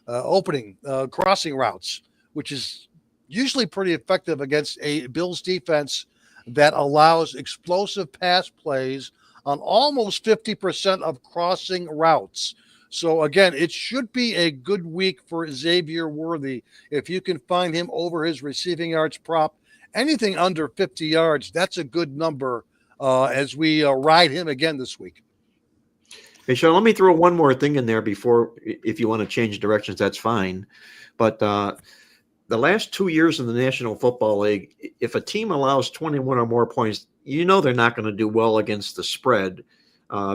opening crossing routes, which is usually pretty effective against a Bills defense that allows explosive pass plays on almost 50% of crossing routes. So again, it should be a good week for Xavier Worthy. If you can find him over his receiving yards prop, anything under 50 yards, that's a good number as we ride him again this week. Hey, Sean, let me throw one more thing in there before, if you want to change directions, that's fine. But the last 2 years in the National Football League, if a team allows 21 or more points, you know they're not going to do well against the spread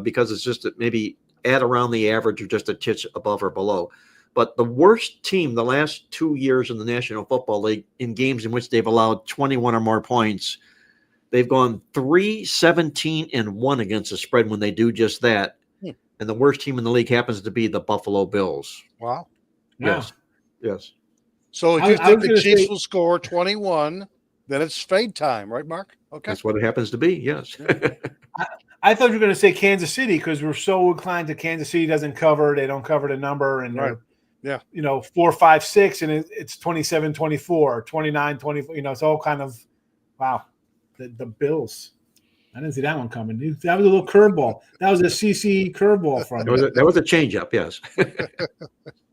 because it's just maybe at around the average or just a titch above or below. But the worst team the last 2 years in the National Football League in games in which they've allowed 21 or more points, they've gone 3-17-1 against the spread when they do just that. And the worst team in the league happens to be the Buffalo Bills. Wow. Yes. Yes. So if you think the Chiefs will score 21, then it's fade time, right, Mark? Okay. That's what it happens to be, yes. I thought you were going to say Kansas City because we're so inclined to Kansas City doesn't cover. They don't cover the number. And they're, 4, 5, 6, and it's 27-24, 29-24. It's all kind of, wow, the Bills. I didn't see that one coming. That was a little curveball. That was a CC curveball from you. That was a changeup, yes.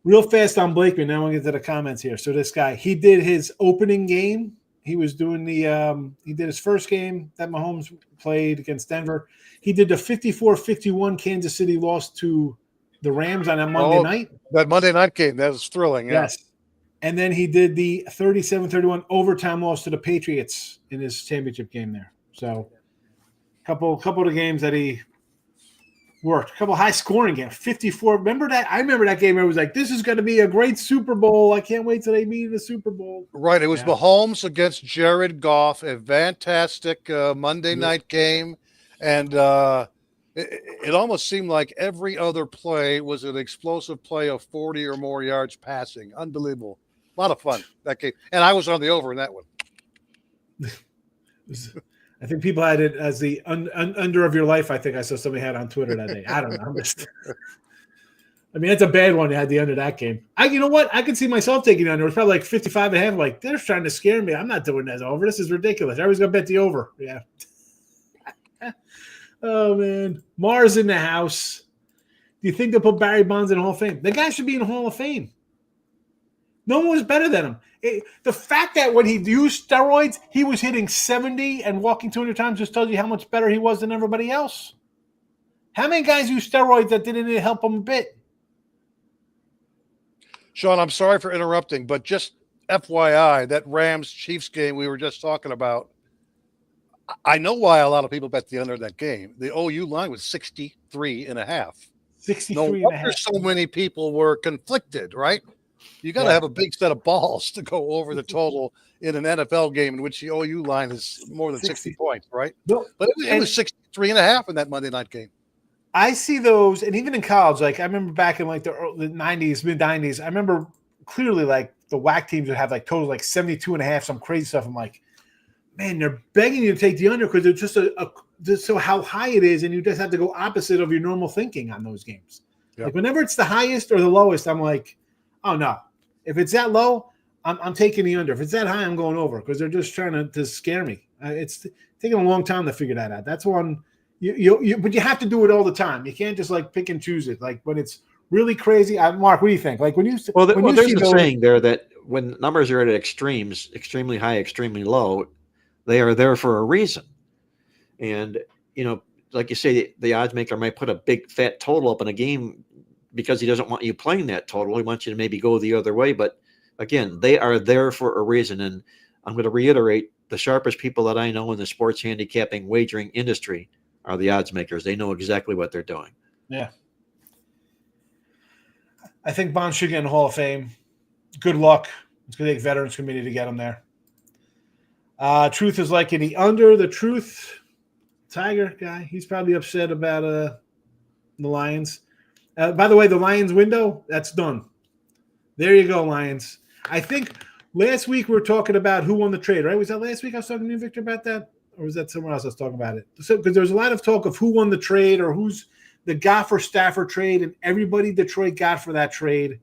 Real fast on Blakeman. Now we'll get to the comments here. So this guy, he did his opening game. He was doing he did his first game that Mahomes played against Denver. He did the 54-51 Kansas City loss to the Rams on that Monday night. That Monday night game, that was thrilling. Yeah. Yes. And then he did the 37-31 overtime loss to the Patriots in his championship game there. So couple of games that he worked. A couple high scoring games. 54. Remember that? I remember that game where it was like, this is going to be a great Super Bowl. I can't wait till they meet in the Super Bowl. Right. It was Mahomes against Jared Goff, a fantastic Monday night game. And it almost seemed like every other play was an explosive play of 40 or more yards passing. Unbelievable. A lot of fun that game. And I was on the over in that one. I think people had it as the under of your life. I think I saw somebody had on Twitter that day. I don't know. I mean, that's a bad one. You had the under that game. You know what? I could see myself taking the under. It's probably like 55.5. Like, they're trying to scare me. I'm not doing that over. This is ridiculous. Everybody's going to bet the over. Yeah. Oh, man. Mars in the house. Do you think they'll put Barry Bonds in the Hall of Fame? The guy should be in the Hall of Fame. No one was better than him. The fact that when he used steroids, he was hitting 70 and walking 200 times just tells you how much better he was than everybody else. How many guys use steroids that didn't help him a bit? Sean, I'm sorry for interrupting, but just FYI, that Rams-Chiefs game we were just talking about, I know why a lot of people bet the under that game. The OU line was 63.5. 63.5. No wonder so many people were conflicted, right? You got to have a big set of balls to go over the total in an NFL game in which the OU line is more than 60 points, right? No, but it was 63.5 in that Monday night game. I see those, and even in college, like I remember back in like the 90s, mid-90s, I remember clearly like the WAC teams would have like totals like 72.5, some crazy stuff. I'm like, man, they're begging you to take the under because it's just just so how high it is, and you just have to go opposite of your normal thinking on those games. Yep. Like whenever it's the highest or the lowest, I'm like, oh no. If it's that low, I'm taking the under. If it's that high, I'm going over because they're just trying to scare me. It's taking a long time to figure that out. That's one. But you have to do it all the time. You can't just like pick and choose it. Like when it's really crazy. Mark, what do you think? Like when you there's a saying there that when numbers are at extremes, extremely high, extremely low, they are there for a reason. And like you say, the odds maker might put a big fat total up in a game because he doesn't want you playing that total. He wants you to maybe go the other way. But again, they are there for a reason. And I'm going to reiterate, the sharpest people that I know in the sports handicapping wagering industry are the odds makers. They know exactly what they're doing. Yeah. I think Bond should get in the Hall of Fame. Good luck. It's going to take Veterans Committee to get him there. Truth is like the under. The Truth Tiger guy, he's probably upset about the Lions. By the way, the Lions window, that's done. There you go, Lions. I think last week we were talking about who won the trade, right? Was that last week I was talking to you, Victor, about that? Or was that somewhere else I was talking about it? So, because there was a lot of talk of who won the trade or who's the Goff or Stafford trade, and everybody Detroit got for that trade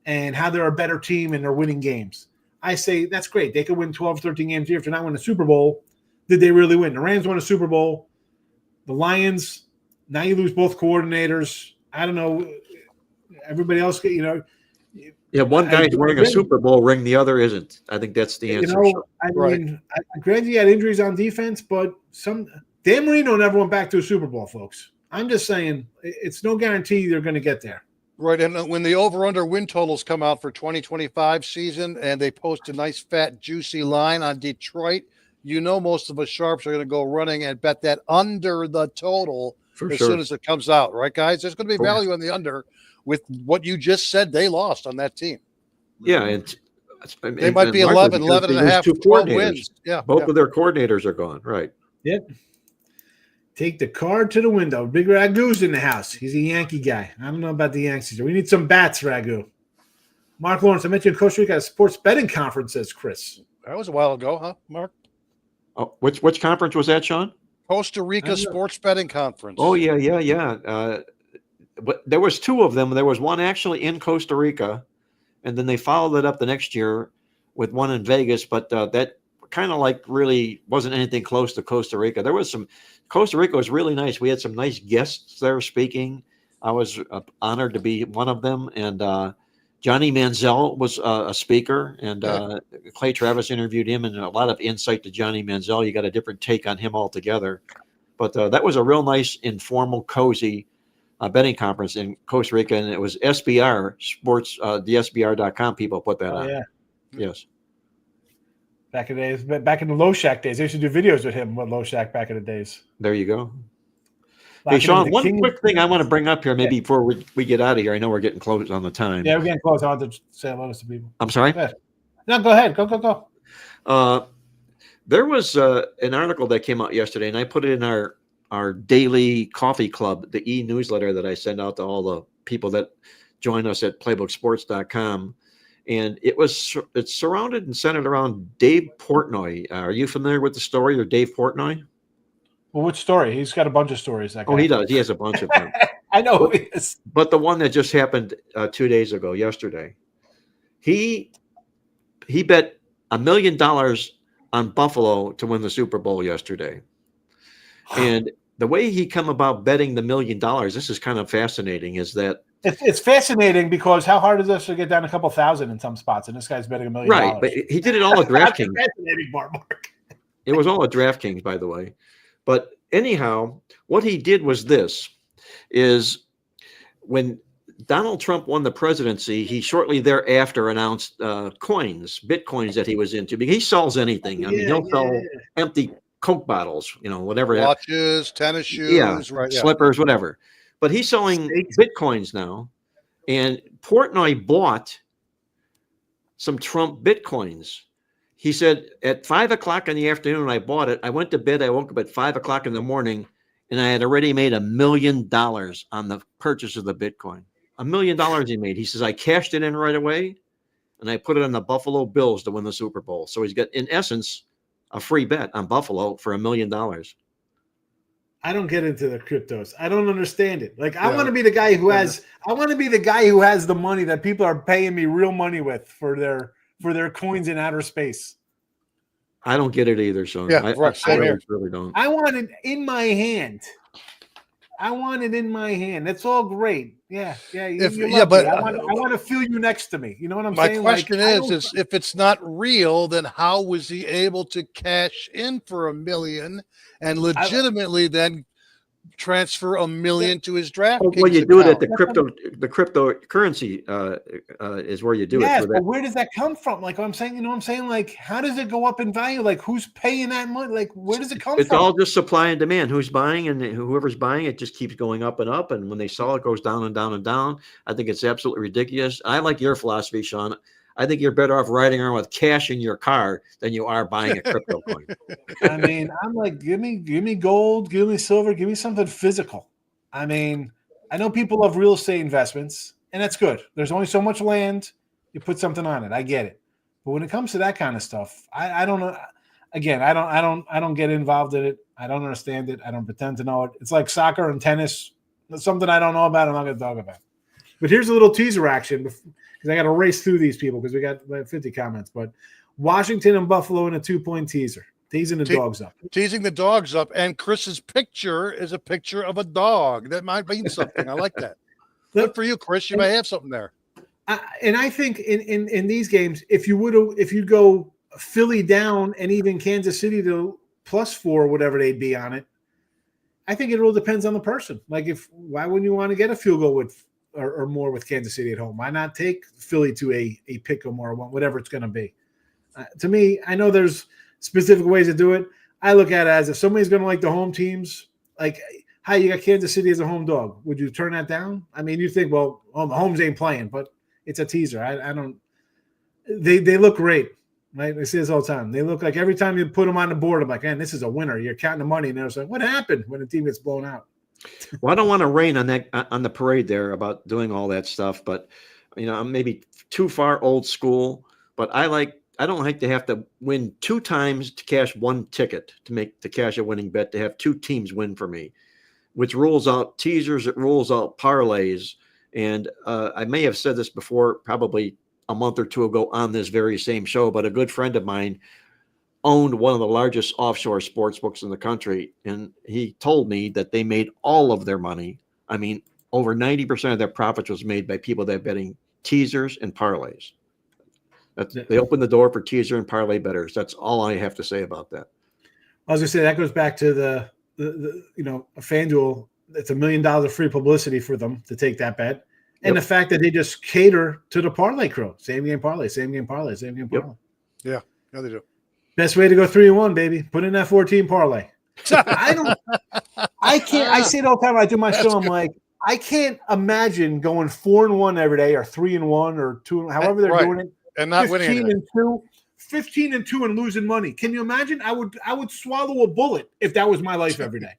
and how they're a better team and they're winning games. I say that's great. They could win 12, 13 games a year. If they're not winning a Super Bowl, did they really win? The Rams won a Super Bowl. The Lions, now you lose both coordinators. I don't know. Everybody else, yeah, one guy's wearing a Super Bowl ring, the other isn't. I think that's the answer. I mean, granted, you had injuries on defense, but Dan Marino never went back to a Super Bowl, folks. I'm just saying it's no guarantee they're going to get there. Right, and when the over-under win totals come out for 2025 season and they post a nice, fat, juicy line on Detroit, most of us sharps are going to go running and bet that under the total soon as it comes out. Right, guys? There's going to be value on the under with what you just said they lost on that team. Yeah, they might be 11 and a half, 12 wins. Yeah, both of their coordinators are gone. Right. Yep. Take the card to the window. Big Ragu's in the house. He's a Yankee guy. I don't know about the Yankees. We need some bats, Ragu. Marc Lawrence, I mentioned Costa Rica sports betting conference, says Chris. That was a while ago, huh, Mark? Oh, which conference was that, Sean? Costa Rica sports betting conference. Oh, yeah. But there was two of them. There was one actually in Costa Rica, and then they followed it up the next year with one in Vegas, but that kind of like really wasn't anything close to Costa Rica. There was some – Costa Rica was really nice. We had some nice guests there speaking. I was honored to be one of them. And Johnny Manziel was a speaker. And Clay Travis interviewed him, and a lot of insight to Johnny Manziel. You got a different take on him altogether. But that was a real nice, informal, cozy betting conference in Costa Rica. And it was SBR Sports, the SBR.com people put that on. Yeah. Yes. Back in the days, back in the Low Shack days, they used to do videos with him with Low Shack back in the days. There you go. Hey, Sean, one quick thing I want to bring up here, maybe before we get out of here. I know we're getting close on the time. Yeah, we're getting close. I want to say hello to some people. I'm sorry? Go ahead. No, go ahead. Go. There was an article that came out yesterday, and I put it in our daily coffee club, the e-newsletter that I send out to all the people that join us at playbooksports.com. And it's surrounded and centered around Dave Portnoy. Are you familiar with the story of Dave Portnoy? Well, which story? He's got a bunch of stories. That guy. Oh, he does. He has a bunch of them. I know who he is. But the one that just happened 2 days ago, yesterday, he bet $1 million on Buffalo to win the Super Bowl yesterday. And the way he come about betting the $1 million, this is kind of fascinating, is that it's fascinating because how hard is this to get down a couple thousand in some spots, and this guy's betting $1 million. Right, but he did it all at DraftKings. Fascinating part, Mark. It was all at DraftKings, by the way. But anyhow, what he did was this: is when Donald Trump won the presidency, he shortly thereafter announced Bitcoins that he was into. Because he sells anything. I mean, he'll sell empty Coke bottles, whatever. Watches, tennis shoes, slippers, whatever. But he's selling Bitcoins now. And Portnoy bought some Trump Bitcoins. He said at 5 o'clock in the afternoon when I bought it, I went to bed. I woke up at 5 o'clock in the morning, and I had already made $1 million on the purchase of the Bitcoin. $1 million he made. He says, I cashed it in right away, and I put it on the Buffalo Bills to win the Super Bowl. So he's got, in essence, a free bet on Buffalo for $1 million. I don't get into the cryptos. I don't understand it. Like, I want to be the guy who has. I want to be the guy who has the money that people are paying me real money with for their coins in outer space. I don't get it either, Sean. Yeah, I really don't. I want it in my hand. That's all great. Yeah. But I want to feel you next to me. You know what I'm saying? My question is if it's not real, then how was he able to cash in for $1 million and legitimately then transfer $1 million to his draft? Well, you do it at the cryptocurrency is where you do it. Yes, but where does that come from? Like I'm saying, like how does it go up in value? Like who's paying that money? Like where does it come from? It's all just supply and demand. Who's buying, and whoever's buying it just keeps going up and up. And when they sell, it goes down and down and down. I think it's absolutely ridiculous. I like your philosophy, Sean. I think you're better off riding around with cash in your car than you are buying a crypto coin. I mean, I'm like, give me gold, give me silver, give me something physical. I mean, I know people love real estate investments, and that's good. There's only so much land. You put something on it. I get it. But when it comes to that kind of stuff, I don't know. Again, I don't get involved in it. I don't understand it. I don't pretend to know it. It's like soccer and tennis. It's something I don't know about. I'm not going to talk about. But here's a little teaser action. Because I got to race through these people because we got 50 comments. But Washington and Buffalo in a 2-point teaser. Teasing the dogs up. Teasing the dogs up. And Chris's picture is a picture of a dog. That might mean something. I like that. Good for you, Chris. You may have something there. And I think in these games, if you go Philly down and even Kansas City to +4, whatever they'd be on it, I think it all depends on the person. Like, why wouldn't you want to get a field goal with or more with Kansas City at home? Why not take Philly to a pick 'em or whatever it's going to be? To me, I know there's specific ways to do it. I look at it as if somebody's going to like the home teams, like, hi, you got Kansas City as a home dog. Would you turn that down? I mean, you think, well, Holmes ain't playing, but it's a teaser. I don't. They look great, right? I see this all the time. They look like every time you put them on the board, I'm like, man, this is a winner. You're counting the money, and they're like, what happened when the team gets blown out? Well, I don't want to rain on the parade there about doing all that stuff, but I'm maybe too far old school. But I don't like to have to win 2 times to cash 1 ticket to cash a winning bet, to have 2 teams win for me, which rules out teasers. It rules out parlays. And I may have said this before, probably a month or 2 ago on this very same show, but a good friend of mine owned one of the largest offshore sports books in the country. And he told me that they made all of their money. I mean, over 90% of their profits was made by people that are betting teasers and parlays. They opened the door for teaser and parlay bettors. That's all I have to say about that. I was going to say, that goes back to the a FanDuel. It's $1 million of free publicity for them to take that bet. And the fact that they just cater to the parlay crew. Same game parlay, same game parlay, same game parlay. Yeah, they do. Best way to go 3-1, baby. Put in that 14 parlay. I can't. I say it all the time when I do my show. I'm like, I can't imagine going 4-1 every day, or 3-1, or 2, however they're doing it, and not winning. 15-2 and losing money. Can you imagine? I would swallow a bullet if that was my life every day.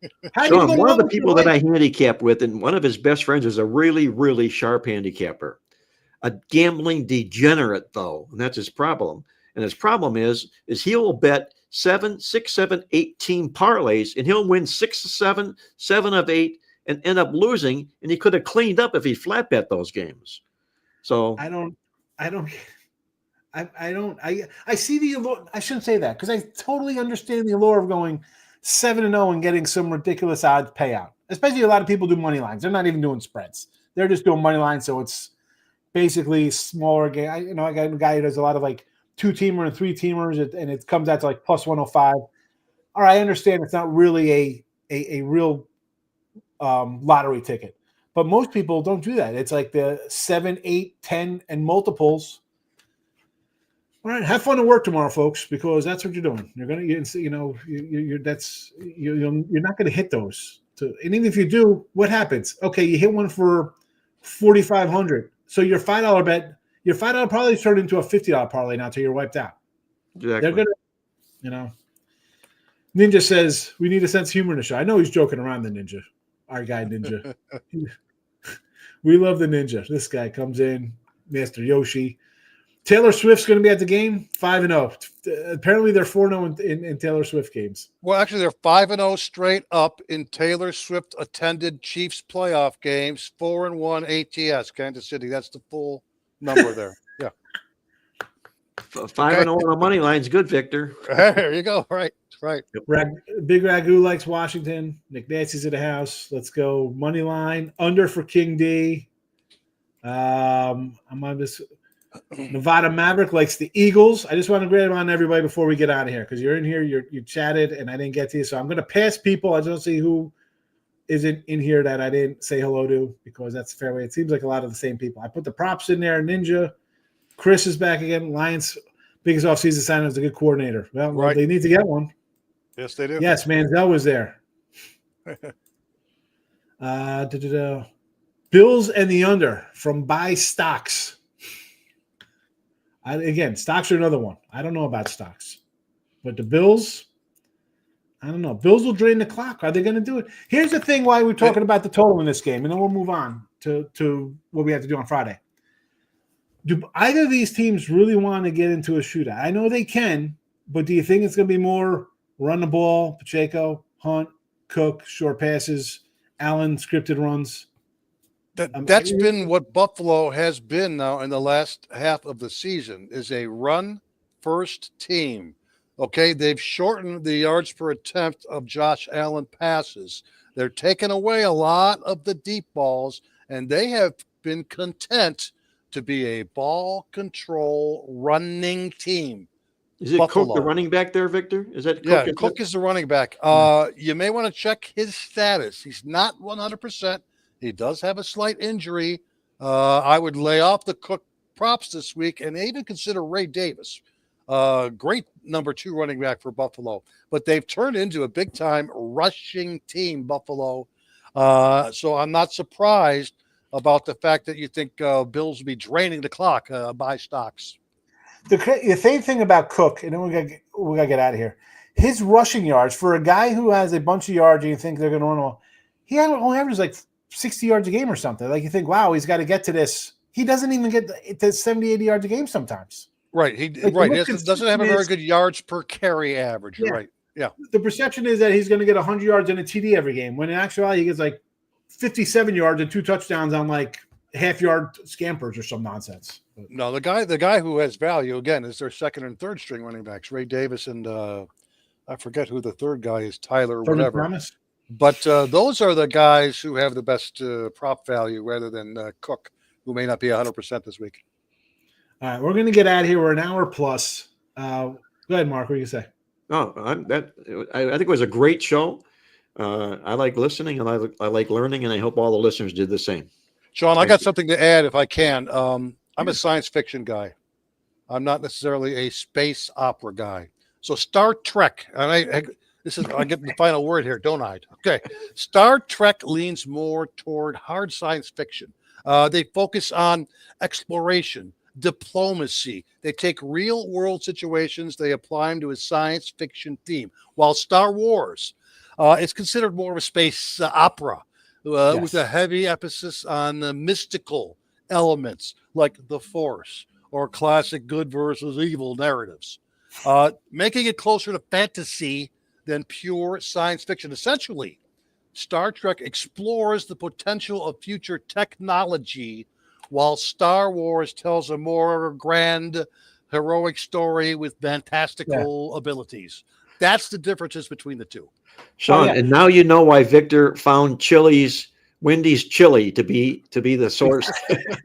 Sean, one of the people that I handicap with, and one of his best friends, is a really, really sharp handicapper, a gambling degenerate, though, and that's his problem. And his problem is he will bet 6, 7, 8 team parlays, and he'll win 6 of 7, 7 of 8, and end up losing. And he could have cleaned up if he flat bet those games. So I see the allure. I shouldn't say that, because I totally understand the allure of going 7-0 and getting some ridiculous odds payout. Especially a lot of people do money lines. They're not even doing spreads. They're just doing money lines, so it's basically smaller game. I got a guy who does a lot of like 2-teamer and 3-teamers, and it comes out to like plus 105. All right, I understand it's not really a real lottery ticket, but most people don't do that. It's like the 7, 8, 10, and multiples. All right, have fun at work tomorrow, folks, because that's what you're doing. You're gonna, you're not gonna hit those. And even if you do, what happens? Okay, you hit one for 4,500. So your $5 bet, your $5 parlay turned into a $50 parlay now until you're wiped out. Exactly. They're gonna, Ninja says we need a sense of humor in the show. I know he's joking around, the Ninja, our guy Ninja. We love the Ninja. This guy comes in, Master Yoshi. Taylor Swift's going to be at the game, 5-0. Apparently, they're 4-0 in Taylor Swift games. Well, actually, they're 5-0 straight up in Taylor Swift attended Chiefs playoff games. 4-1 ATS, Kansas City. That's the full number there. Yeah, 5-0 on the money line's good, Victor. There you go. Right. Big Ragu likes Washington. Nick Nancy's at the house. Let's go money line under for King D. I'm on this. Nevada Maverick likes the Eagles. I just want to grab on everybody before we get out of here, because you're in here, you chatted, and I didn't get to you. So I'm going to pass people. I don't see who isn't in here that I didn't say hello to, because that's a fair way. It seems like a lot of the same people. I put the props in there. Ninja. Chris is back again. Lions' biggest offseason signing is a good coordinator. Well, they need to get one. Yes, they do. Yes, Manziel was there. Bills and the under from Buy Stocks. Again, stocks are another one. I don't know about stocks. But the Bills, I don't know. Bills will drain the clock. Are they going to do it? Here's the thing why we're talking about the total in this game, and then we'll move on to what we have to do on Friday. Do either of these teams really want to get into a shootout? I know they can, but do you think it's going to be more run the ball, Pacheco, Hunt, Cook, short passes, Allen, scripted runs? That's been what Buffalo has been now in the last half of the season, is a run-first team. Okay, they've shortened the yards per attempt of Josh Allen passes. They're taking away a lot of the deep balls, and they have been content to be a ball control running team. Is it Buffalo. Cook, the running back there, Victor? Is that Cook? Yeah, Cook is the running back. You may want to check his status. He's not 100%. He does have a slight injury. I would lay off the Cook props this week and even consider Ray Davis. Great number 2 running back for Buffalo. But they've turned into a big-time rushing team, Buffalo. So I'm not surprised about the fact that you think Bills will be draining the clock by stocks. The same thing about Cook, and then we gotta get out of here. His rushing yards for a guy who has a bunch of yards, and you think they're going to run, he only averages like 60 yards a game or something. Like you think, wow, he's got to get to this. He doesn't even get to 70, 80 yards a game sometimes. Right. He doesn't have a very good yards per carry average. Yeah. Right. Yeah. The perception is that he's going to get 100 yards and a TD every game, when in actuality he gets like 57 yards and 2 touchdowns on like half-yard scampers or some nonsense. No, the guy who has value again is their second and third string running backs, Ray Davis and I forget who the third guy is, Tyler, whatever. Thomas. But those are the guys who have the best prop value rather than Cook, who may not be 100% this week. All right, we're going to get out of here. We're an hour plus. Go ahead, Mark. What do you say? Oh, I think it was a great show. I like listening and I like learning, and I hope all the listeners did the same. Sean, I got something to add if I can. I'm a science fiction guy. I'm not necessarily a space opera guy. So Star Trek, and I get the final word here, don't I? Okay. Star Trek leans more toward hard science fiction. They focus on exploration, diplomacy. They take real world situations, they apply them to a science fiction theme. While Star Wars is considered more of a space opera with a heavy emphasis on the mystical elements like the Force or classic good versus evil narratives, making it closer to fantasy than pure science fiction. Essentially, Star Trek explores the potential of future technology, while Star Wars tells a more grand, heroic story with fantastical abilities. That's the differences between the two. Sean, and now you know why Victor found Wendy's chili to be the source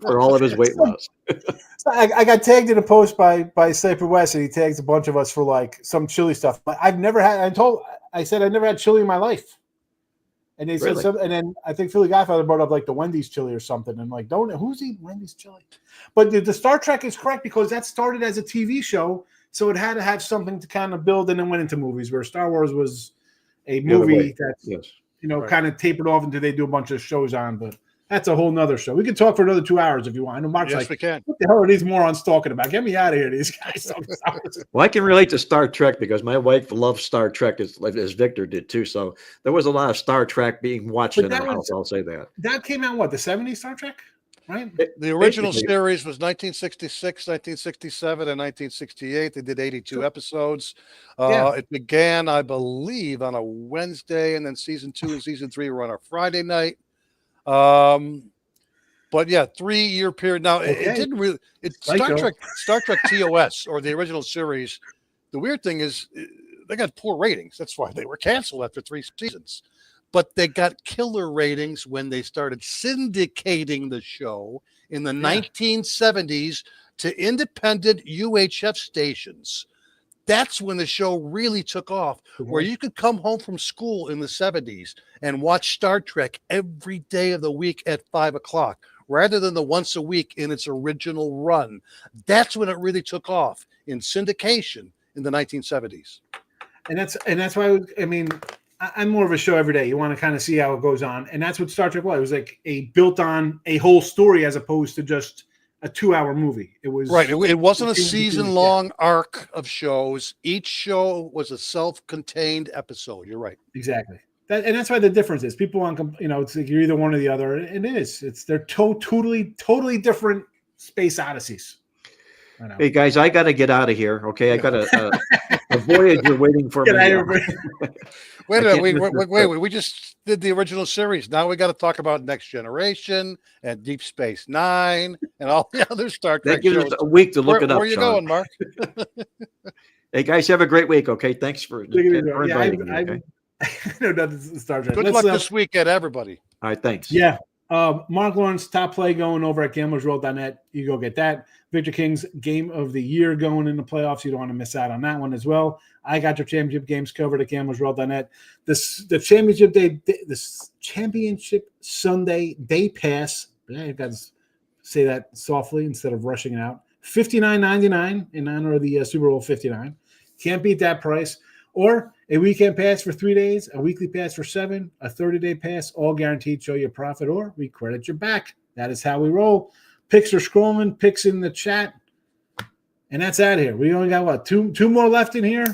for all of his weight loss. I got tagged in a post by Cypher West, and he tags a bunch of us for like some chili stuff. I've never had. I said I never had chili in my life, and they said something. And then I think Philly Godfather brought up like the Wendy's chili or something. And like, who's eating Wendy's chili? But the Star Trek is correct because that started as a TV show, so it had to have something to kind of build, and then went into movies. Where Star Wars was a movie that's kind of tapered off until they do a bunch of shows on, but that's a whole nother show. We can talk for another 2 hours if you want. I know Mark's we can. What the hell are these morons talking about? Get me out of here, these guys. Well, I can relate to Star Trek because my wife loves Star Trek as Victor did too. So there was a lot of Star Trek being watched in our house. I'll say that. That came out, what, the 70s Star Trek? Right? The original series was 1966, 1967, and 1968. They did 82 episodes. It began, I believe, on a Wednesday, and then season 2 and season 3 were on a Friday night. But yeah, 3-year period. Now it didn't really. Star Trek TOS, or the original series. The weird thing is they got poor ratings. That's why they were canceled after 3 seasons. But they got killer ratings when they started syndicating the show in the 1970s to independent UHF stations. That's when the show really took off, where you could come home from school in the 70s and watch Star Trek every day of the week at 5 o'clock, rather than the once a week in its original run. That's when it really took off in syndication in the 1970s. And that's why, I'm more of a show every day. You want to kind of see how it goes on. And that's what Star Trek was. It was like built on a whole story as opposed to just a 2-hour movie. It was right. It wasn't a season-long arc of shows. Each show was a self-contained episode. You're right. Exactly. And that's why the difference is people want, it's like you're either one or the other. And it is. They're totally different space odysseys. Hey guys, I got to get out of here. Okay, I got a Voyager waiting for me. Wait a minute. We just did the original series. Now we got to talk about Next Generation and Deep Space Nine and all the other Star Trek shows. That gives us a week to look it up. Where are you going, Mark? Hey guys, have a great week. Okay, thanks for inviting me. Okay? I know nothing Star Trek. Good luck this weekend, everybody. All right, thanks. Yeah. Marc Lawrence top play going over at gamblersworld.net. You go get that. Victor King's game of the year going in the playoffs. You don't want to miss out on that one as well. I got your championship games covered at gamblersworld.net. The championship day, this championship Sunday day pass. Yeah, you got to say that softly instead of rushing it out. $59.99 in honor of the Super Bowl 59. Can't beat that price. Or a weekend pass for 3 days, a weekly pass for 7, a 30-day pass, all guaranteed show you profit, or we credit you back. That is how we roll. Picks are scrolling, picks in the chat. And that's out here. We only got, what, two more left in here?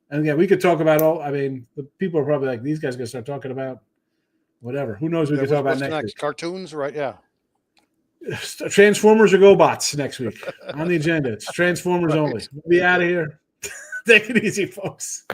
And again, we could talk about the people are probably like, these guys are going to start talking about whatever. Who knows what we can talk about next week. Cartoons, right? Yeah. Transformers or GoBots next week on the agenda. It's Transformers only. We'll be out of here. Take it easy, folks.